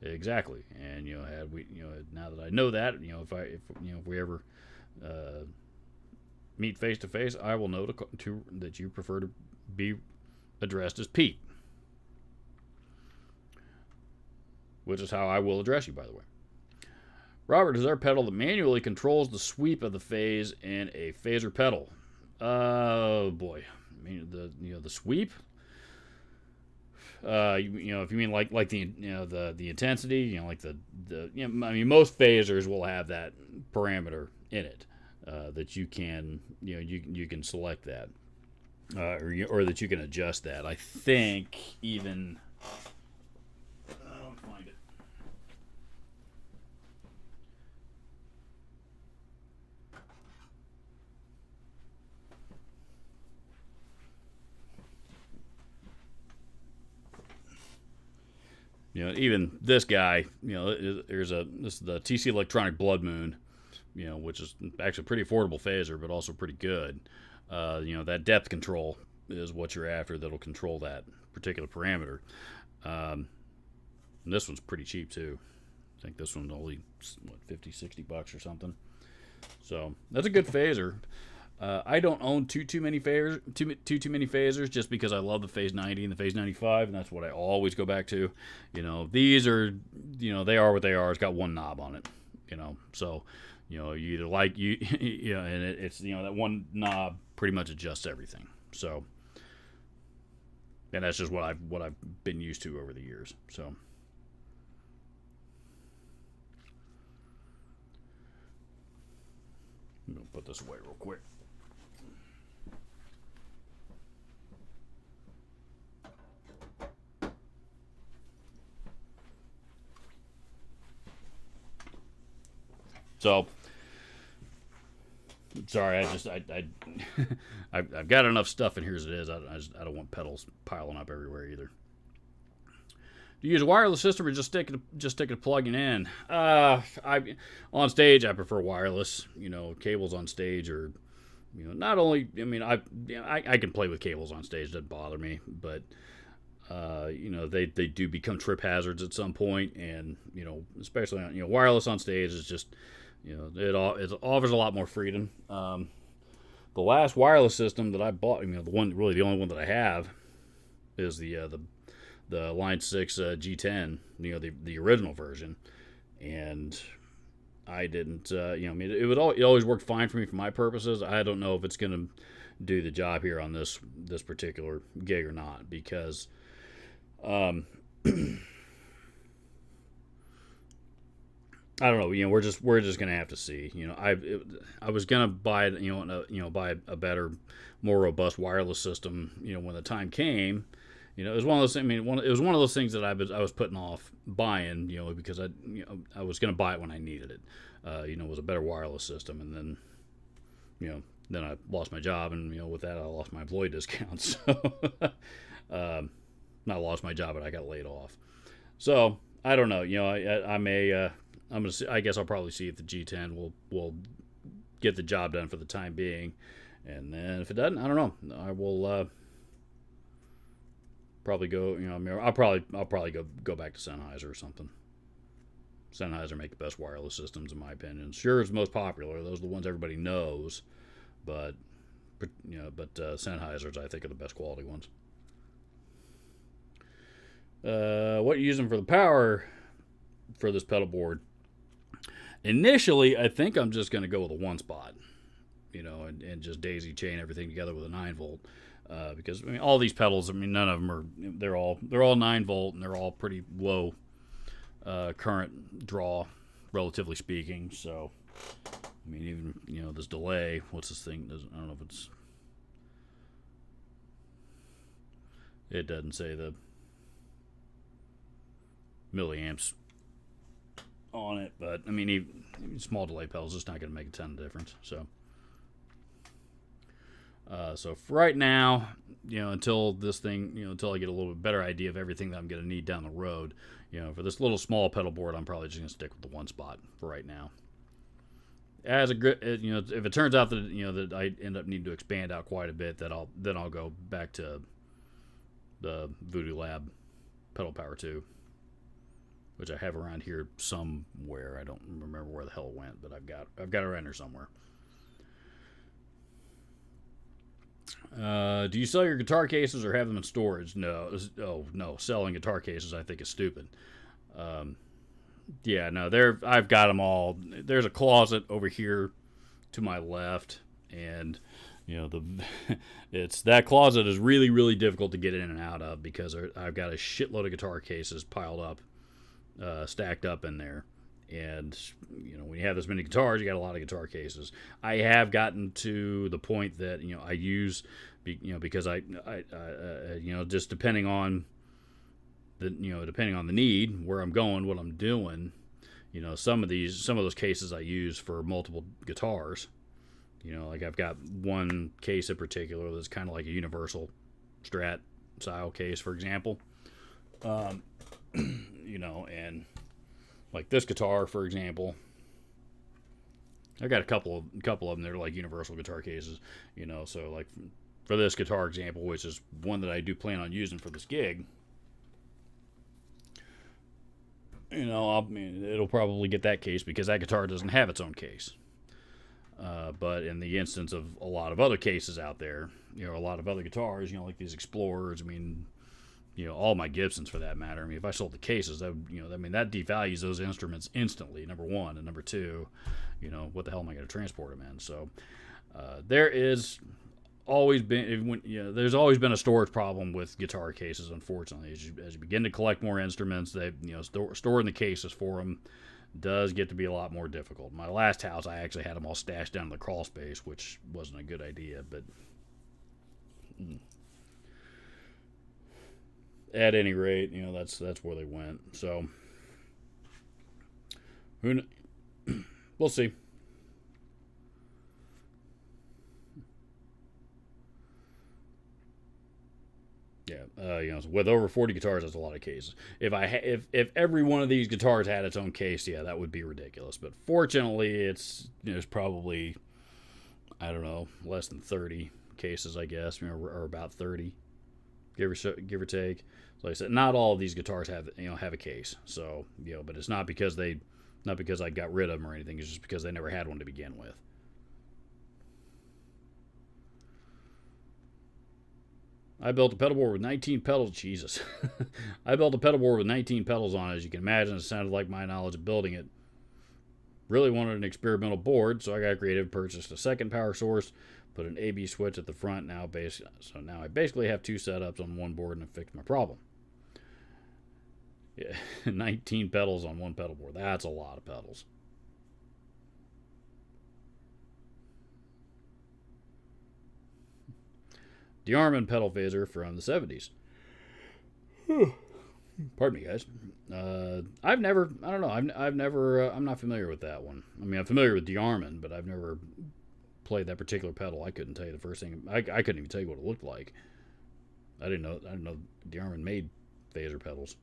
Exactly. And had we, now that I know that, if we ever meet face to face, I will know that you prefer to be addressed as Pete, which is how I will address you, by the way. Robert, is there a pedal that manually controls the sweep of the phase in a phaser pedal? Oh boy, I mean the sweep. If you mean like the the intensity, like the I mean, most phasers will have that parameter in it, that you can you can select that, or that you can adjust that. I think even. Even this guy, this is the TC Electronic Blood Moon, which is actually a pretty affordable phaser, but also pretty good. That depth control is what you're after. That'll control that particular parameter. And this one's pretty cheap too. I think this one's only $50-$60 or something. So that's a good phaser. I don't own too many phasers, just because I love the Phase 90 and the Phase 95, and that's what I always go back to. These are, they are what they are. It's got one knob on it, so you either like and it's that one knob pretty much adjusts everything. So, and that's just what I've been used to over the years. So. I'm gonna put this away real quick. So, sorry, I've got enough stuff in here as it is. I don't want pedals piling up everywhere either. Do you use a wireless system or just stick it plugging in? On stage I prefer wireless. Cables on stage are, not only. I mean, I can play with cables on stage. Doesn't bother me, but they do become trip hazards at some point, and especially on, wireless on stage is just. It offers a lot more freedom. The last wireless system that I bought, the only one that I have, is the Line 6 G10, the original version, and I didn't, it always worked fine for me for my purposes. I don't know if it's gonna do the job here on this particular gig or not, because I don't know. We're just gonna have to see. I was gonna buy buy a better, more robust wireless system. When the time came, it was one of those. It was one of those things that I was putting off buying. Because I was gonna buy it when I needed it. It was a better wireless system, and then then I lost my job, and with that I lost my employee discount. So not lost my job, but I got laid off. So I don't know. I may. I'm gonna see, I guess I'll probably see if the G10 will get the job done for the time being, and then if it doesn't, I don't know. I will probably go. I'll probably go back to Sennheiser or something. Sennheiser make the best wireless systems in my opinion. Sure, it's the most popular. Those are the ones everybody knows, but Sennheisers I think are the best quality ones. What you using for the power for this pedal board? Initially, I think I'm just going to go with a one spot, and just daisy chain everything together with a 9-volt. Because I mean, all these pedals, I mean, none of them are. They're all 9-volt, and they're all pretty low current draw, relatively speaking. So, I mean, even this delay. What's this thing? I don't know if it's. It doesn't say the milliamps on it, but I mean, even small delay pedals, it's not going to make a ton of difference. So for right now, until this thing, until I get a little bit better idea of everything that I'm going to need down the road, for this little small pedal board, I'm probably just going to stick with the one spot for right now. As a if it turns out that that I end up needing to expand out quite a bit, then I'll go back to the Voodoo Lab pedal power 2, which I have around here somewhere. I don't remember where the hell it went, but I've got it around here somewhere. Do you sell your guitar cases or have them in storage? No. No. Selling guitar cases, I think, is stupid. Yeah, no. I've got them all. There's a closet over here to my left, and it's that closet is really, really difficult to get in and out of because I've got a shitload of guitar cases piled up, stacked up in there. And when you have this many guitars, you got a lot of guitar cases. I have gotten to the point that I use, because I just depending on the need, where I'm going, what I'm doing. Some of those cases I use for multiple guitars. Like I've got one case in particular that's kind of like a universal Strat style case, for example. And like this guitar, for example, I got a couple of them that are like universal guitar cases, So like for this guitar example, which is one that I do plan on using for this gig, it'll probably get that case because that guitar doesn't have its own case. But in the instance of a lot of other cases out there, a lot of other guitars, like these Explorers, all my Gibsons for that matter. If I sold the cases, that devalues those instruments instantly, number one. And number two, what the hell am I going to transport them in? So there's always been a storage problem with guitar cases, unfortunately. As you begin to collect more instruments, storing the cases for them does get to be a lot more difficult. In my last house, I actually had them all stashed down in the crawl space, which wasn't a good idea, but at any rate, that's where they went. So we'll see. Yeah, with over 40 guitars, that's a lot of cases. If every one of these guitars had its own case, yeah, that would be ridiculous. But fortunately, it's probably, I don't know, less than 30 cases, I guess, or about 30, give or take. So like I said, not all of these guitars have a case. So but it's not because I got rid of them or anything. It's just because they never had one to begin with. I built a pedal board with 19 pedals. Jesus. I built a pedal board with 19 pedals on it. As you can imagine, it sounded like my knowledge of building it. Really wanted an experimental board, so I got creative, purchased a second power source, put an AB switch at the front. So now I basically have two setups on one board and I fixed my problem. Yeah, 19 pedals on one pedal board. That's a lot of pedals. DeArmond pedal phaser from the 70s. Pardon me, guys. I'm not familiar with that one. I'm familiar with DeArmond, but I've never played that particular pedal. I couldn't tell you the first thing. I couldn't even tell you what it looked like. I didn't know DeArmond made phaser pedals.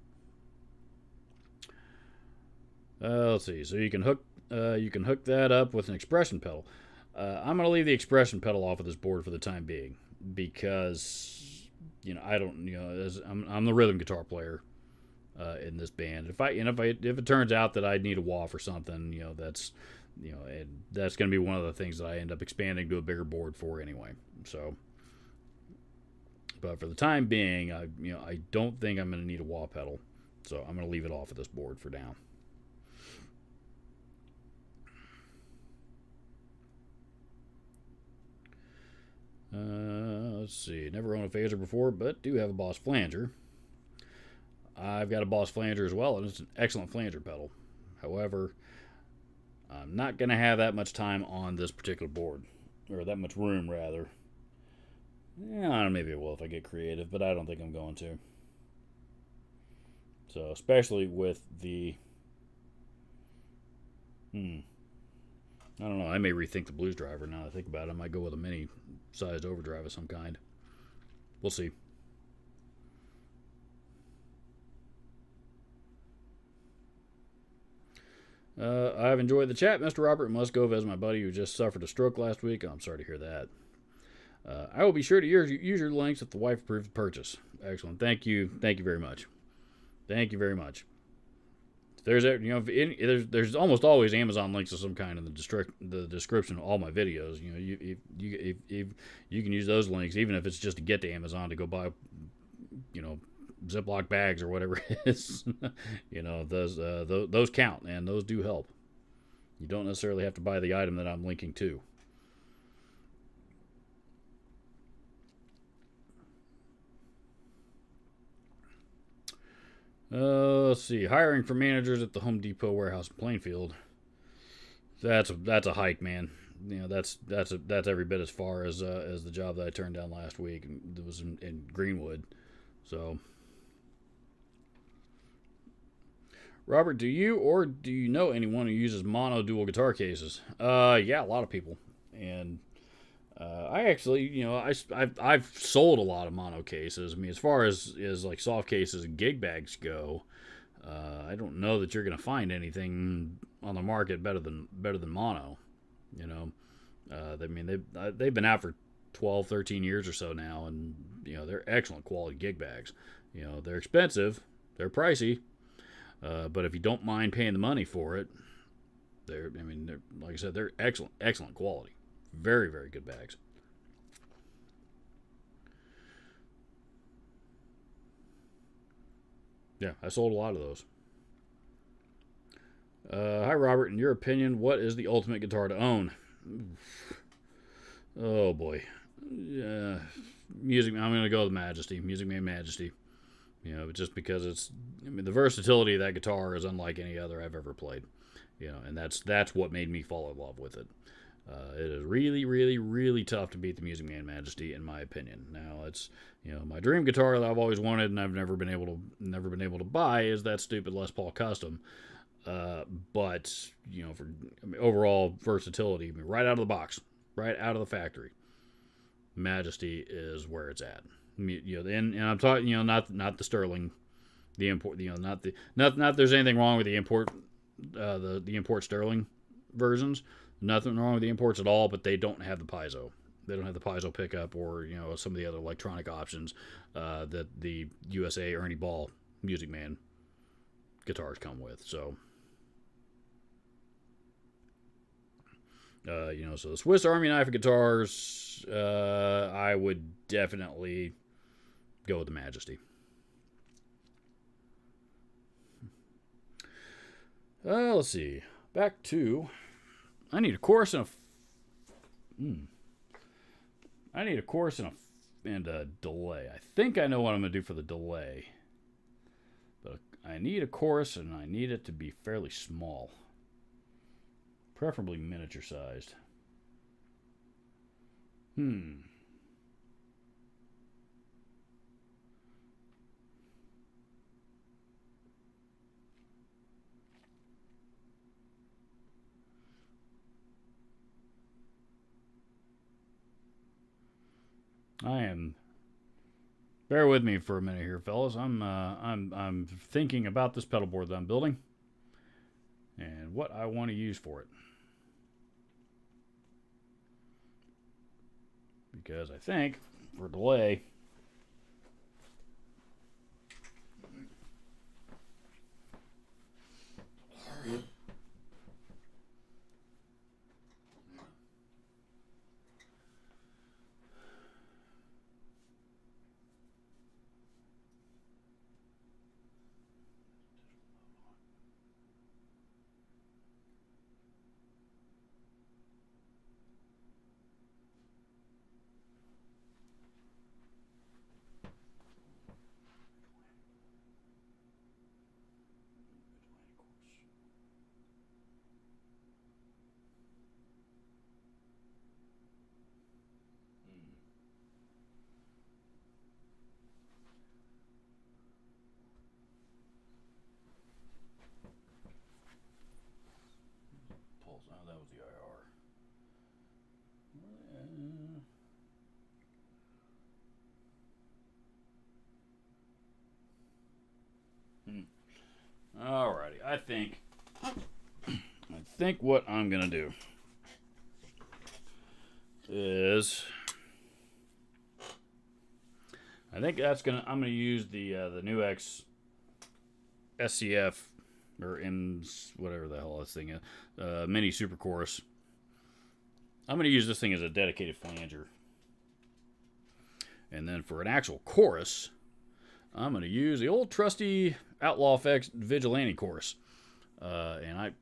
Let's see. So you can hook that up with an expression pedal. I'm going to leave the expression pedal off of this board for the time being because I don't I'm the rhythm guitar player in this band. If it turns out that I need a wah for something, that's that's going to be one of the things that I end up expanding to a bigger board for anyway. So But for the time being, I don't think I'm going to need a wah pedal, so I'm going to leave it off of this board for now. Let's see. Never owned a phaser before, but do have a Boss flanger. I've got a Boss flanger as well, and it's an excellent flanger pedal. However, I'm not going to have that much time on this particular board, or that much room, rather. Yeah, maybe I will if I get creative, but I don't think I'm going to. So, especially with the... I don't know. I may rethink the blues driver now that I think about it. I might go with a mini-sized overdrive of some kind. We'll see. I've enjoyed the chat, Mr. Robert. Must go visit my buddy who just suffered a stroke last week. Oh, I'm sorry to hear that. I will be sure to use your links if the wife approves the purchase. Excellent. Thank you. Thank you very much. Thank you very much. There's there's almost always Amazon links of some kind in the description of all my videos. You can use those links even if it's just to get to Amazon to go buy, Ziploc bags or whatever it is. Those count and those do help. You don't necessarily have to buy the item that I'm linking to. Let's see. Hiring for managers at the Home Depot warehouse in Plainfield. That's a hike, man. That's every bit as far as the job that I turned down last week. It was in Greenwood. So, Robert, do you know anyone who uses mono dual guitar cases? Yeah, a lot of people. And I actually, I've sold a lot of mono cases. I mean, as far as like soft cases and gig bags go, I don't know that you're going to find anything on the market better than mono. They've been out for 12, 13 years or so now, and they're excellent quality gig bags. They're expensive, they're pricey, but if you don't mind paying the money for it, they're like I said, they're excellent quality. Very, very good bags. Yeah, I sold a lot of those. Hi, Robert. In your opinion, what is the ultimate guitar to own? Oh, boy. I'm going to go with Majesty. Music Man Majesty. Just because the versatility of that guitar is unlike any other I've ever played. And that's what made me fall in love with it. It is really, really, really tough to beat the Music Man Majesty, in my opinion. Now, it's my dream guitar that I've always wanted and I've never been able to buy is that stupid Les Paul Custom. But for overall versatility, right out of the box, right out of the factory, Majesty is where it's at. And I'm talking, not the Sterling, the import. Not there's anything wrong with the import, the import Sterling versions. Nothing wrong with the imports at all, but they don't have the piezo. They don't have the piezo pickup or some of the other electronic options that the USA Ernie Ball Music Man guitars come with. So, so the Swiss Army knife guitars, I would definitely go with the Majesty. Let's see. Back to... I need a chorus and a delay. I think I know what I'm going to do for the delay. But I need a chorus and I need it to be fairly small. Preferably miniature sized. Bear with me for a minute here, fellas. I'm thinking about this pedal board that I'm building and what I want to use for it. Because I think for delay, I think what I'm gonna do is, I'm gonna use the New X SCF or M's, whatever the hell this thing is, mini super chorus. I'm gonna use this thing as a dedicated flanger, and then for an actual chorus, I'm gonna use the old trusty Outlaw Effects Vigilante chorus. And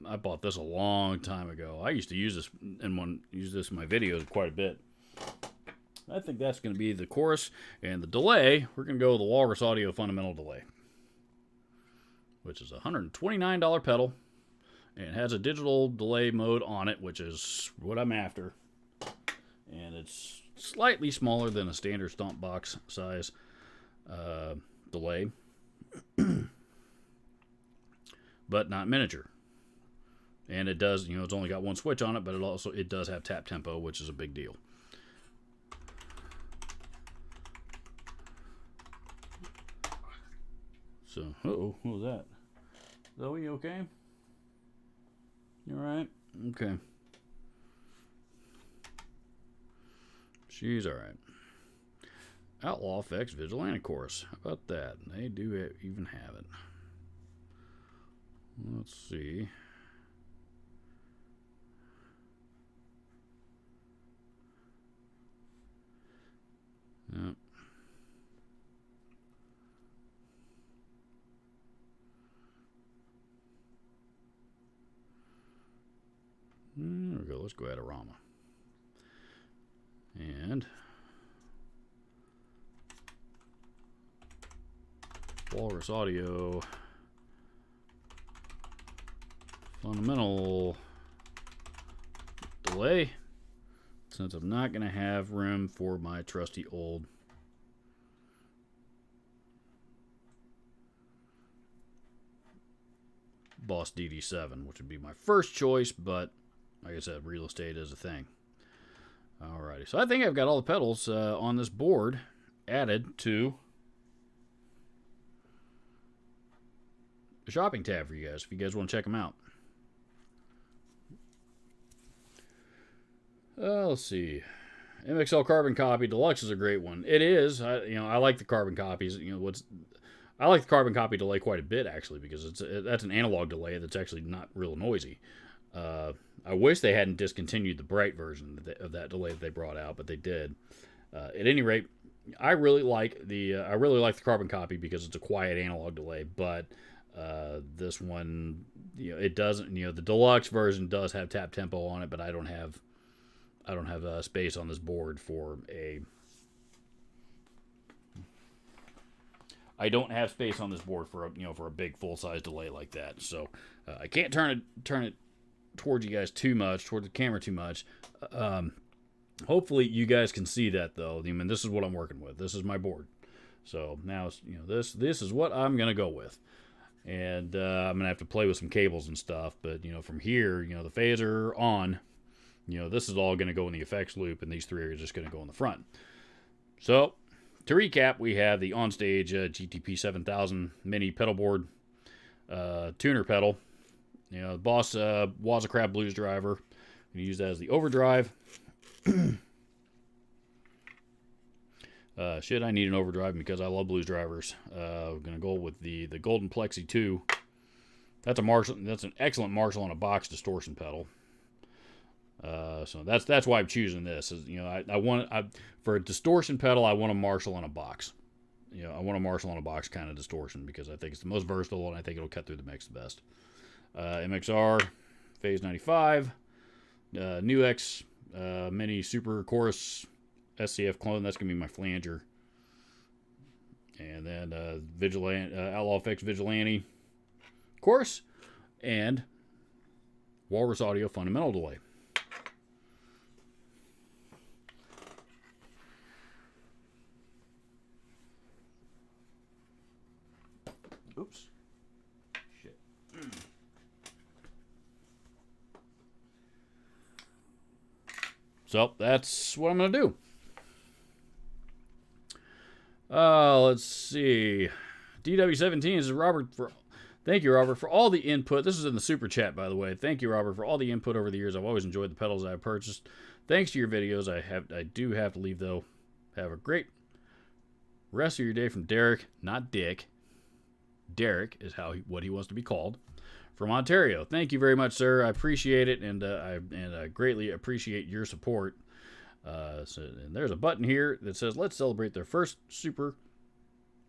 I bought this a long time ago. I used to use this in my videos quite a bit. I think that's going to be the chorus. And the delay, we're going to go with the Walrus Audio Fundamental Delay, which is a $129 pedal. And it has a digital delay mode on it, which is what I'm after. And it's slightly smaller than a standard stomp box size delay. But not miniature. And it does, it's only got one switch on it, but it does have tap tempo, which is a big deal. So, what was that? Zoe, you okay? You alright? Okay. She's alright. Outlaw Effects Vigilante Chorus. How about that? They do even have it. Let's see. Yep. There we go. Let's go add a Rama. And Walrus Audio Fundamental Delay, since I'm not going to have room for my trusty old Boss DD7, which would be my first choice, but like I said, real estate is a thing. Alrighty, so I think I've got all the pedals on this board added to a shopping tab for you guys, if you guys want to check them out. Let's see. MXL Carbon Copy Deluxe is a great one. It is. I like the carbon copies. I like the carbon copy delay quite a bit, actually, because that's an analog delay that's actually not real noisy. I wish they hadn't discontinued the bright version of that delay that they brought out, but they did. At any rate, I really like the carbon copy because it's a quiet analog delay. But this one, it doesn't. The deluxe version does have tap tempo on it, but I don't have space on this board for a. I don't have space on this board for a big full size delay like that. So I can't turn it towards you guys too much, towards the camera too much. Hopefully you guys can see that though. This is what I'm working with. This is my board. So now this is what I'm gonna go with, and I'm gonna have to play with some cables and stuff. But from here, the phaser on. This is all going to go in the effects loop, and these three are just going to go in the front. So, to recap, we have the Onstage GTP 7000 mini pedal board tuner pedal. The Boss Waza Crab Blues driver. I'm going to use that as the overdrive. I need an overdrive because I love blues drivers. I'm going to go with the Golden Plexi 2. That's an excellent Marshall on a box distortion pedal. So that's why I'm choosing this. For a distortion pedal, I want a Marshall on a box. I want a Marshall on a box kind of distortion because I think it's the most versatile and I think it'll cut through the mix the best. MXR Phase 95, New X Mini Super Chorus SCF clone. That's gonna be my flanger. And then Outlaw Effects Vigilante Chorus and Walrus Audio Fundamental Delay. Oops. Shit. So that's what I'm going to do. Let's see. DW17 is Robert. Thank you, Robert, for all the input. This is in the super chat, by the way. Thank you, Robert, for all the input over the years. I've always enjoyed the pedals I've purchased. Thanks to your videos, I do have to leave, though. Have a great rest of your day from Derek, not Dick. Derek is what he wants to be called, from Ontario. Thank you very much, sir. I appreciate it, and I greatly appreciate your support. And there's a button here that says, let's celebrate their first super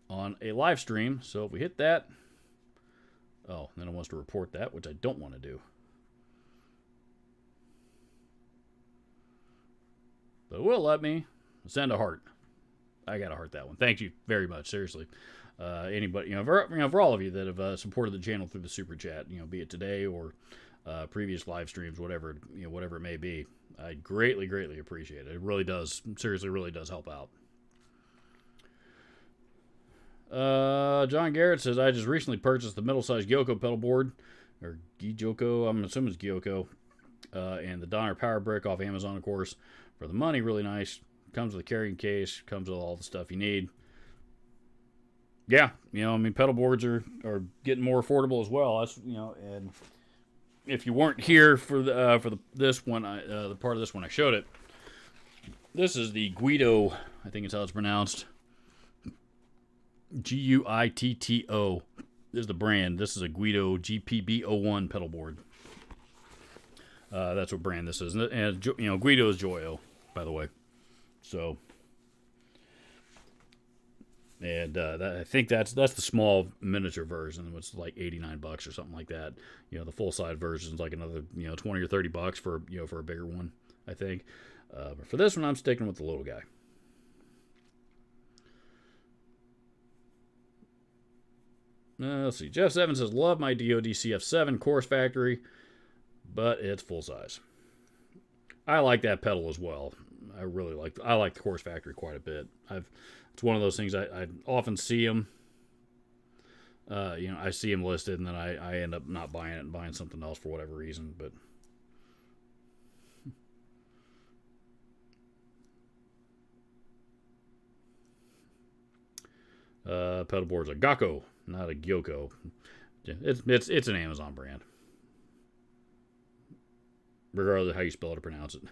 on a live stream. So if we hit that, oh, then it wants to report that, which I don't want to do. But it will let me send a heart. I got to heart that one. Thank you very much. Seriously. Anybody, for all of you that have supported the channel through the super chat, be it today or previous live streams, whatever it may be, I greatly, greatly appreciate it. It really does, seriously, really does help out. John Garrett says, I just recently purchased the middle-sized Gyoko pedal board, or Gyoko, I'm assuming it's Gyoko, and the Donner Power Brick off Amazon, of course, for the money. Really nice. Comes with a carrying case, comes with all the stuff you need. Yeah, pedal boards are getting more affordable as well. That's, and if you weren't here for this one, the part of this one I showed it. This is the Guido, I think it's how it's pronounced. Guitto is the brand. This is a Guido GPB01 pedal board. That's what brand this is, and Guido is Joyo, by the way. So. And I think that's the small miniature version. It's like $89 or something like that. The full size version is like another $20 or $30 for for a bigger one, I think. But for this one, I'm sticking with the little guy. Let's see. Jeff Seven says, "Love my DoD CF7 Course Factory, but it's full size." I like that pedal as well. I like the Course Factory quite a bit. It's one of those things I often see them. I see them listed, and then I end up not buying it and buying something else for whatever reason. But pedal board's a Gakko, not a Gyoko. It's an Amazon brand, regardless of how you spell it or pronounce it.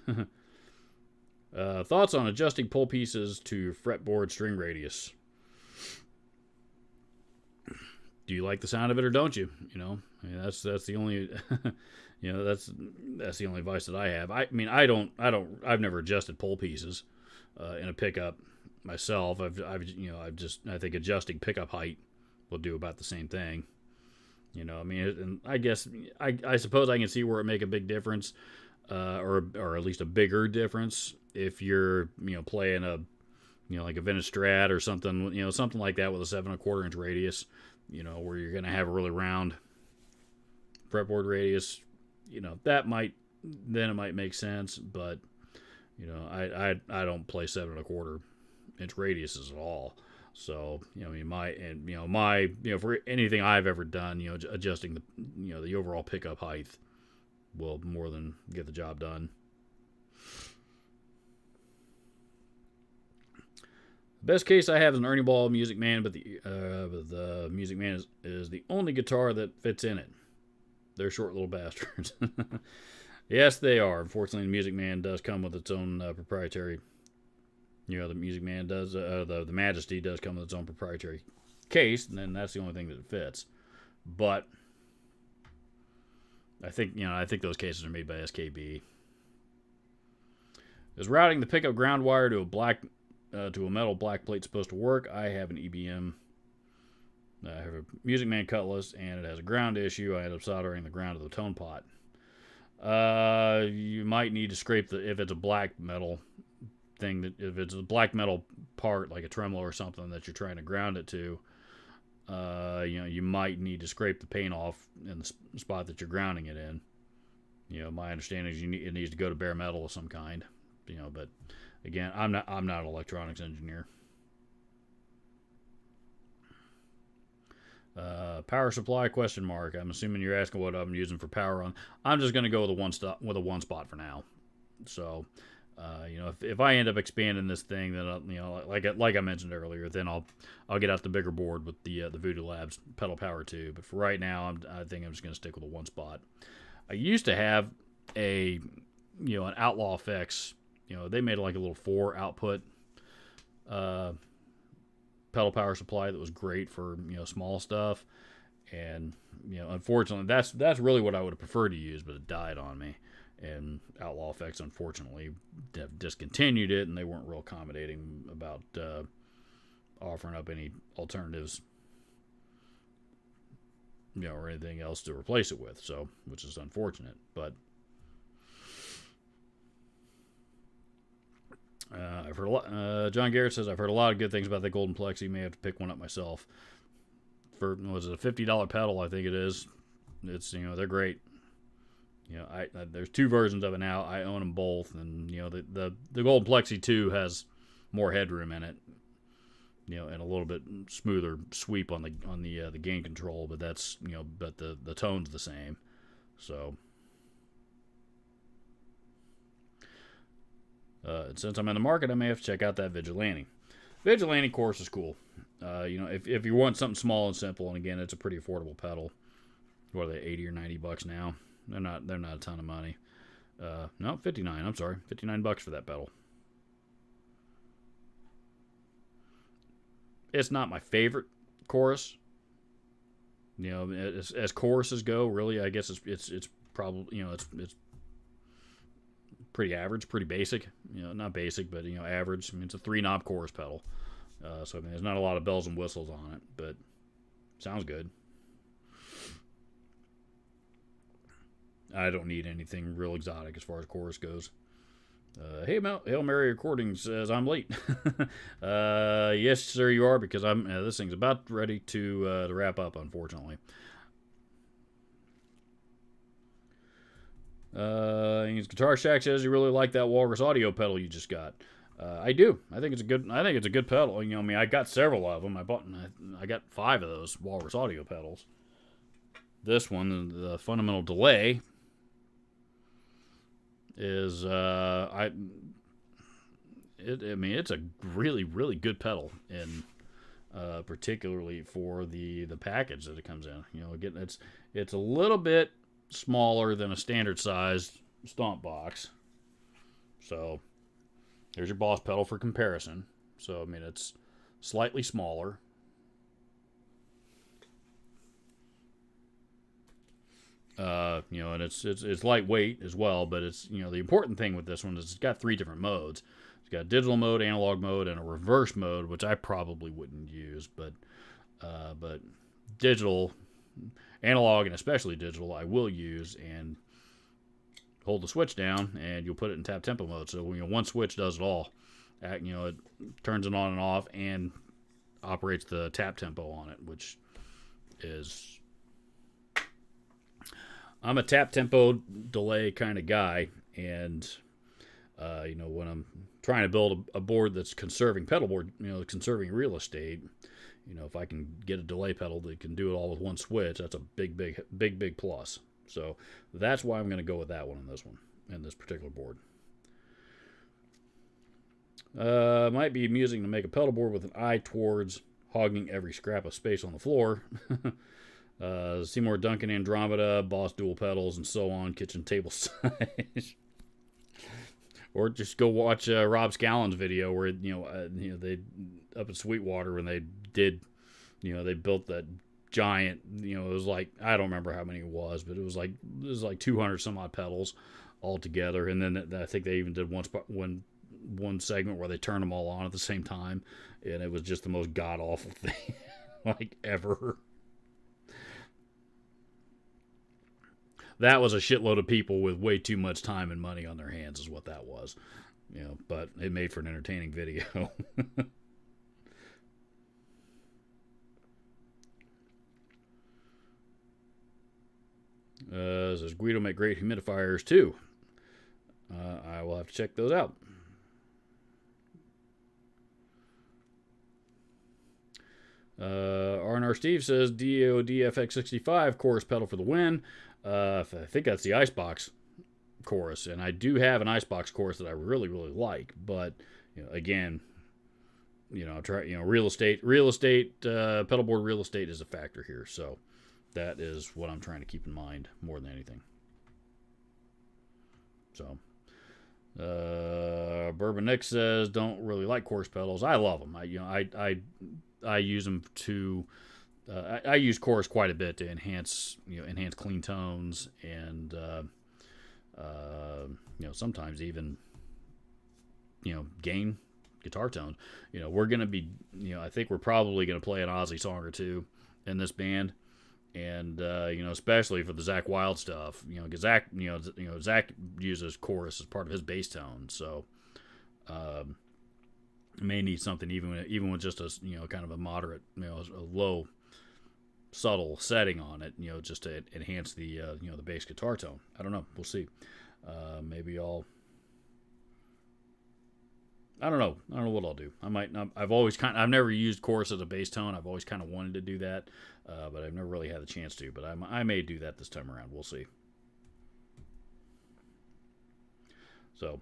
Thoughts on adjusting pull pieces to fretboard string radius? Do you like the sound of it or don't you? That's the only that's the only advice that I have. I've never adjusted pull pieces in a pickup myself. I think adjusting pickup height will do about the same thing. And I guess I suppose I can see where it make a big difference, or at least a bigger difference if you're playing a like a vintage Strat or something, something like that with a 7 1/4 inch radius, where you're gonna have a really round fretboard radius. It might make sense, but I don't play 7 1/4 inch radiuses at all. So for anything I've ever done, adjusting the overall pickup height will more than get the job done. The best case I have is an Ernie Ball Music Man, but the Music Man is the only guitar that fits in it. They're short little bastards. Yes, they are. Unfortunately, the Music Man does come with its own proprietary. The Music Man does. The Majesty does come with its own proprietary case, and then that's the only thing that it fits. But I think those cases are made by SKB. Is routing the pickup ground wire to a metal black plate supposed to work? I have an EBM. I have a Music Man cutlass, and it has a ground issue. I end up soldering the ground of the tone pot. You might need to scrape if it's a black metal thing, if it's a black metal part like a tremolo or something that you're trying to ground it to, you might need to scrape the paint off in the spot that you're grounding it in. My understanding is it needs to go to bare metal of some kind. But again, I'm not an electronics engineer. Power supply ? I'm assuming you're asking what I'm using for power on. I'm just going to go with a one spot for now. So You know, if I end up expanding this thing, then you know, like I mentioned earlier, then I'll get out the bigger board with the Voodoo Labs pedal power 2. But for right now, I think I'm just going to stick with a one spot. I used to have an Outlaw Effects. You know, they made like a little 4 output pedal power supply that was great for small stuff. And unfortunately, that's really what I would have preferred to use, but it died on me. And Outlaw Effects, unfortunately, have discontinued it, and they weren't real accommodating about offering up any alternatives, or anything else to replace it with. So, which is unfortunate. But I've heard a lot. John Garrett says I've heard a lot of good things about the Golden Plexi. May have to pick one up myself. For was it a $50 pedal? I think it is. It's they're great. There's 2 versions of it now. I own them both, and the Golden Plexi 2 has more headroom in it, and a little bit smoother sweep on the gain control. But that's but the tone's the same. So since I'm in the market, I may have to check out that Vigilante. Vigilante course is cool. If you want something small and simple, and again, it's a pretty affordable pedal. What are they, $80 or $90 now? They're not a ton of money. No, $59. I'm sorry, $59 for that pedal. It's not my favorite chorus. As choruses go, really, I guess it's probably it's pretty average, pretty basic. Not basic, but average. I mean, it's a 3-knob chorus pedal. So I mean, there's not a lot of bells and whistles on it, but sounds good. I don't need anything real exotic as far as chorus goes. Hail Mary Recording says I'm late. Yes, sir, you are, because this thing's about ready to wrap up, unfortunately. Guitar Shack says you really like that Walrus audio pedal you just got. I do. I think it's a good pedal. I got several of them. I got 5 of those Walrus audio pedals. This one, the fundamental delay, is it's a really, really good pedal, and particularly for the package that it comes in. Again, it's a little bit smaller than a standard sized stomp box. So there's your Boss pedal for comparison. So I mean, it's slightly smaller. And it's lightweight as well, but it's the important thing with this one is it's got 3 different modes. It's got digital mode, analog mode, and a reverse mode, which I probably wouldn't use, but digital, analog, and especially digital, I will use. And hold the switch down, and you'll put it in tap tempo mode. So one switch does it all. It turns it on and off, and operates the tap tempo on it, which is. I'm a tap tempo delay kind of guy, and when I'm trying to build a board that's conserving pedal board, conserving real estate, if I can get a delay pedal that can do it all with one switch, that's a big plus. So that's why I'm going to go with that one in this particular board. Might be amusing to make a pedal board with an eye towards hogging every scrap of space on the floor. Seymour Duncan Andromeda, Boss dual pedals, and so on, kitchen table size. Or just go watch Rob Scallon's video where they up in Sweetwater when they did, they built that giant. It was like, I don't remember how many it was, but it was like 200 some odd pedals all together. And then I think they even did one segment where they turned them all on at the same time, and it was just the most god awful thing like ever. That was a shitload of people with way too much time and money on their hands is what that was. But it made for an entertaining video. Says Guido make great humidifiers too. I will have to check those out. R&R Steve says DOD FX65 chorus pedal for the win. I think that's the Icebox chorus, and I do have an icebox chorus that I really like. But again, real estate, pedalboard real estate is a factor here. So that is what I'm trying to keep in mind more than anything. So, Bourbon Nick says, don't really like chorus pedals. I love them. I use them to, I use chorus quite a bit to enhance clean tones and, sometimes even, gain guitar tone. We're going to be, I think we're probably going to play an Ozzy song or two in this band. And especially for the Zakk Wylde stuff, because Zakk uses chorus as part of his bass tone, so may need something even with just a kind of a moderate, a low, subtle setting on it, just to enhance the the bass guitar tone. I don't know, we'll see. Maybe I don't know what I'll do. I might not. I've never used chorus as a bass tone. I've always kind of wanted to do that, but I've never really had the chance to. But I may do that this time around. We'll see. So,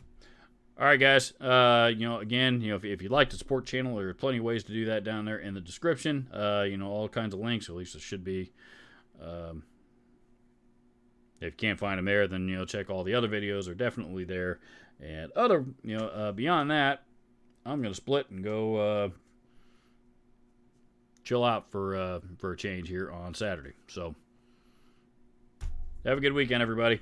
all right, guys. Again, if you'd like to support the channel, there are plenty of ways to do that down there in the description. All kinds of links. At least it should be. If you can't find them there, then check all the other videos. Are definitely there. And beyond that, I'm gonna split and go chill out for a change here on Saturday. So have a good weekend, everybody.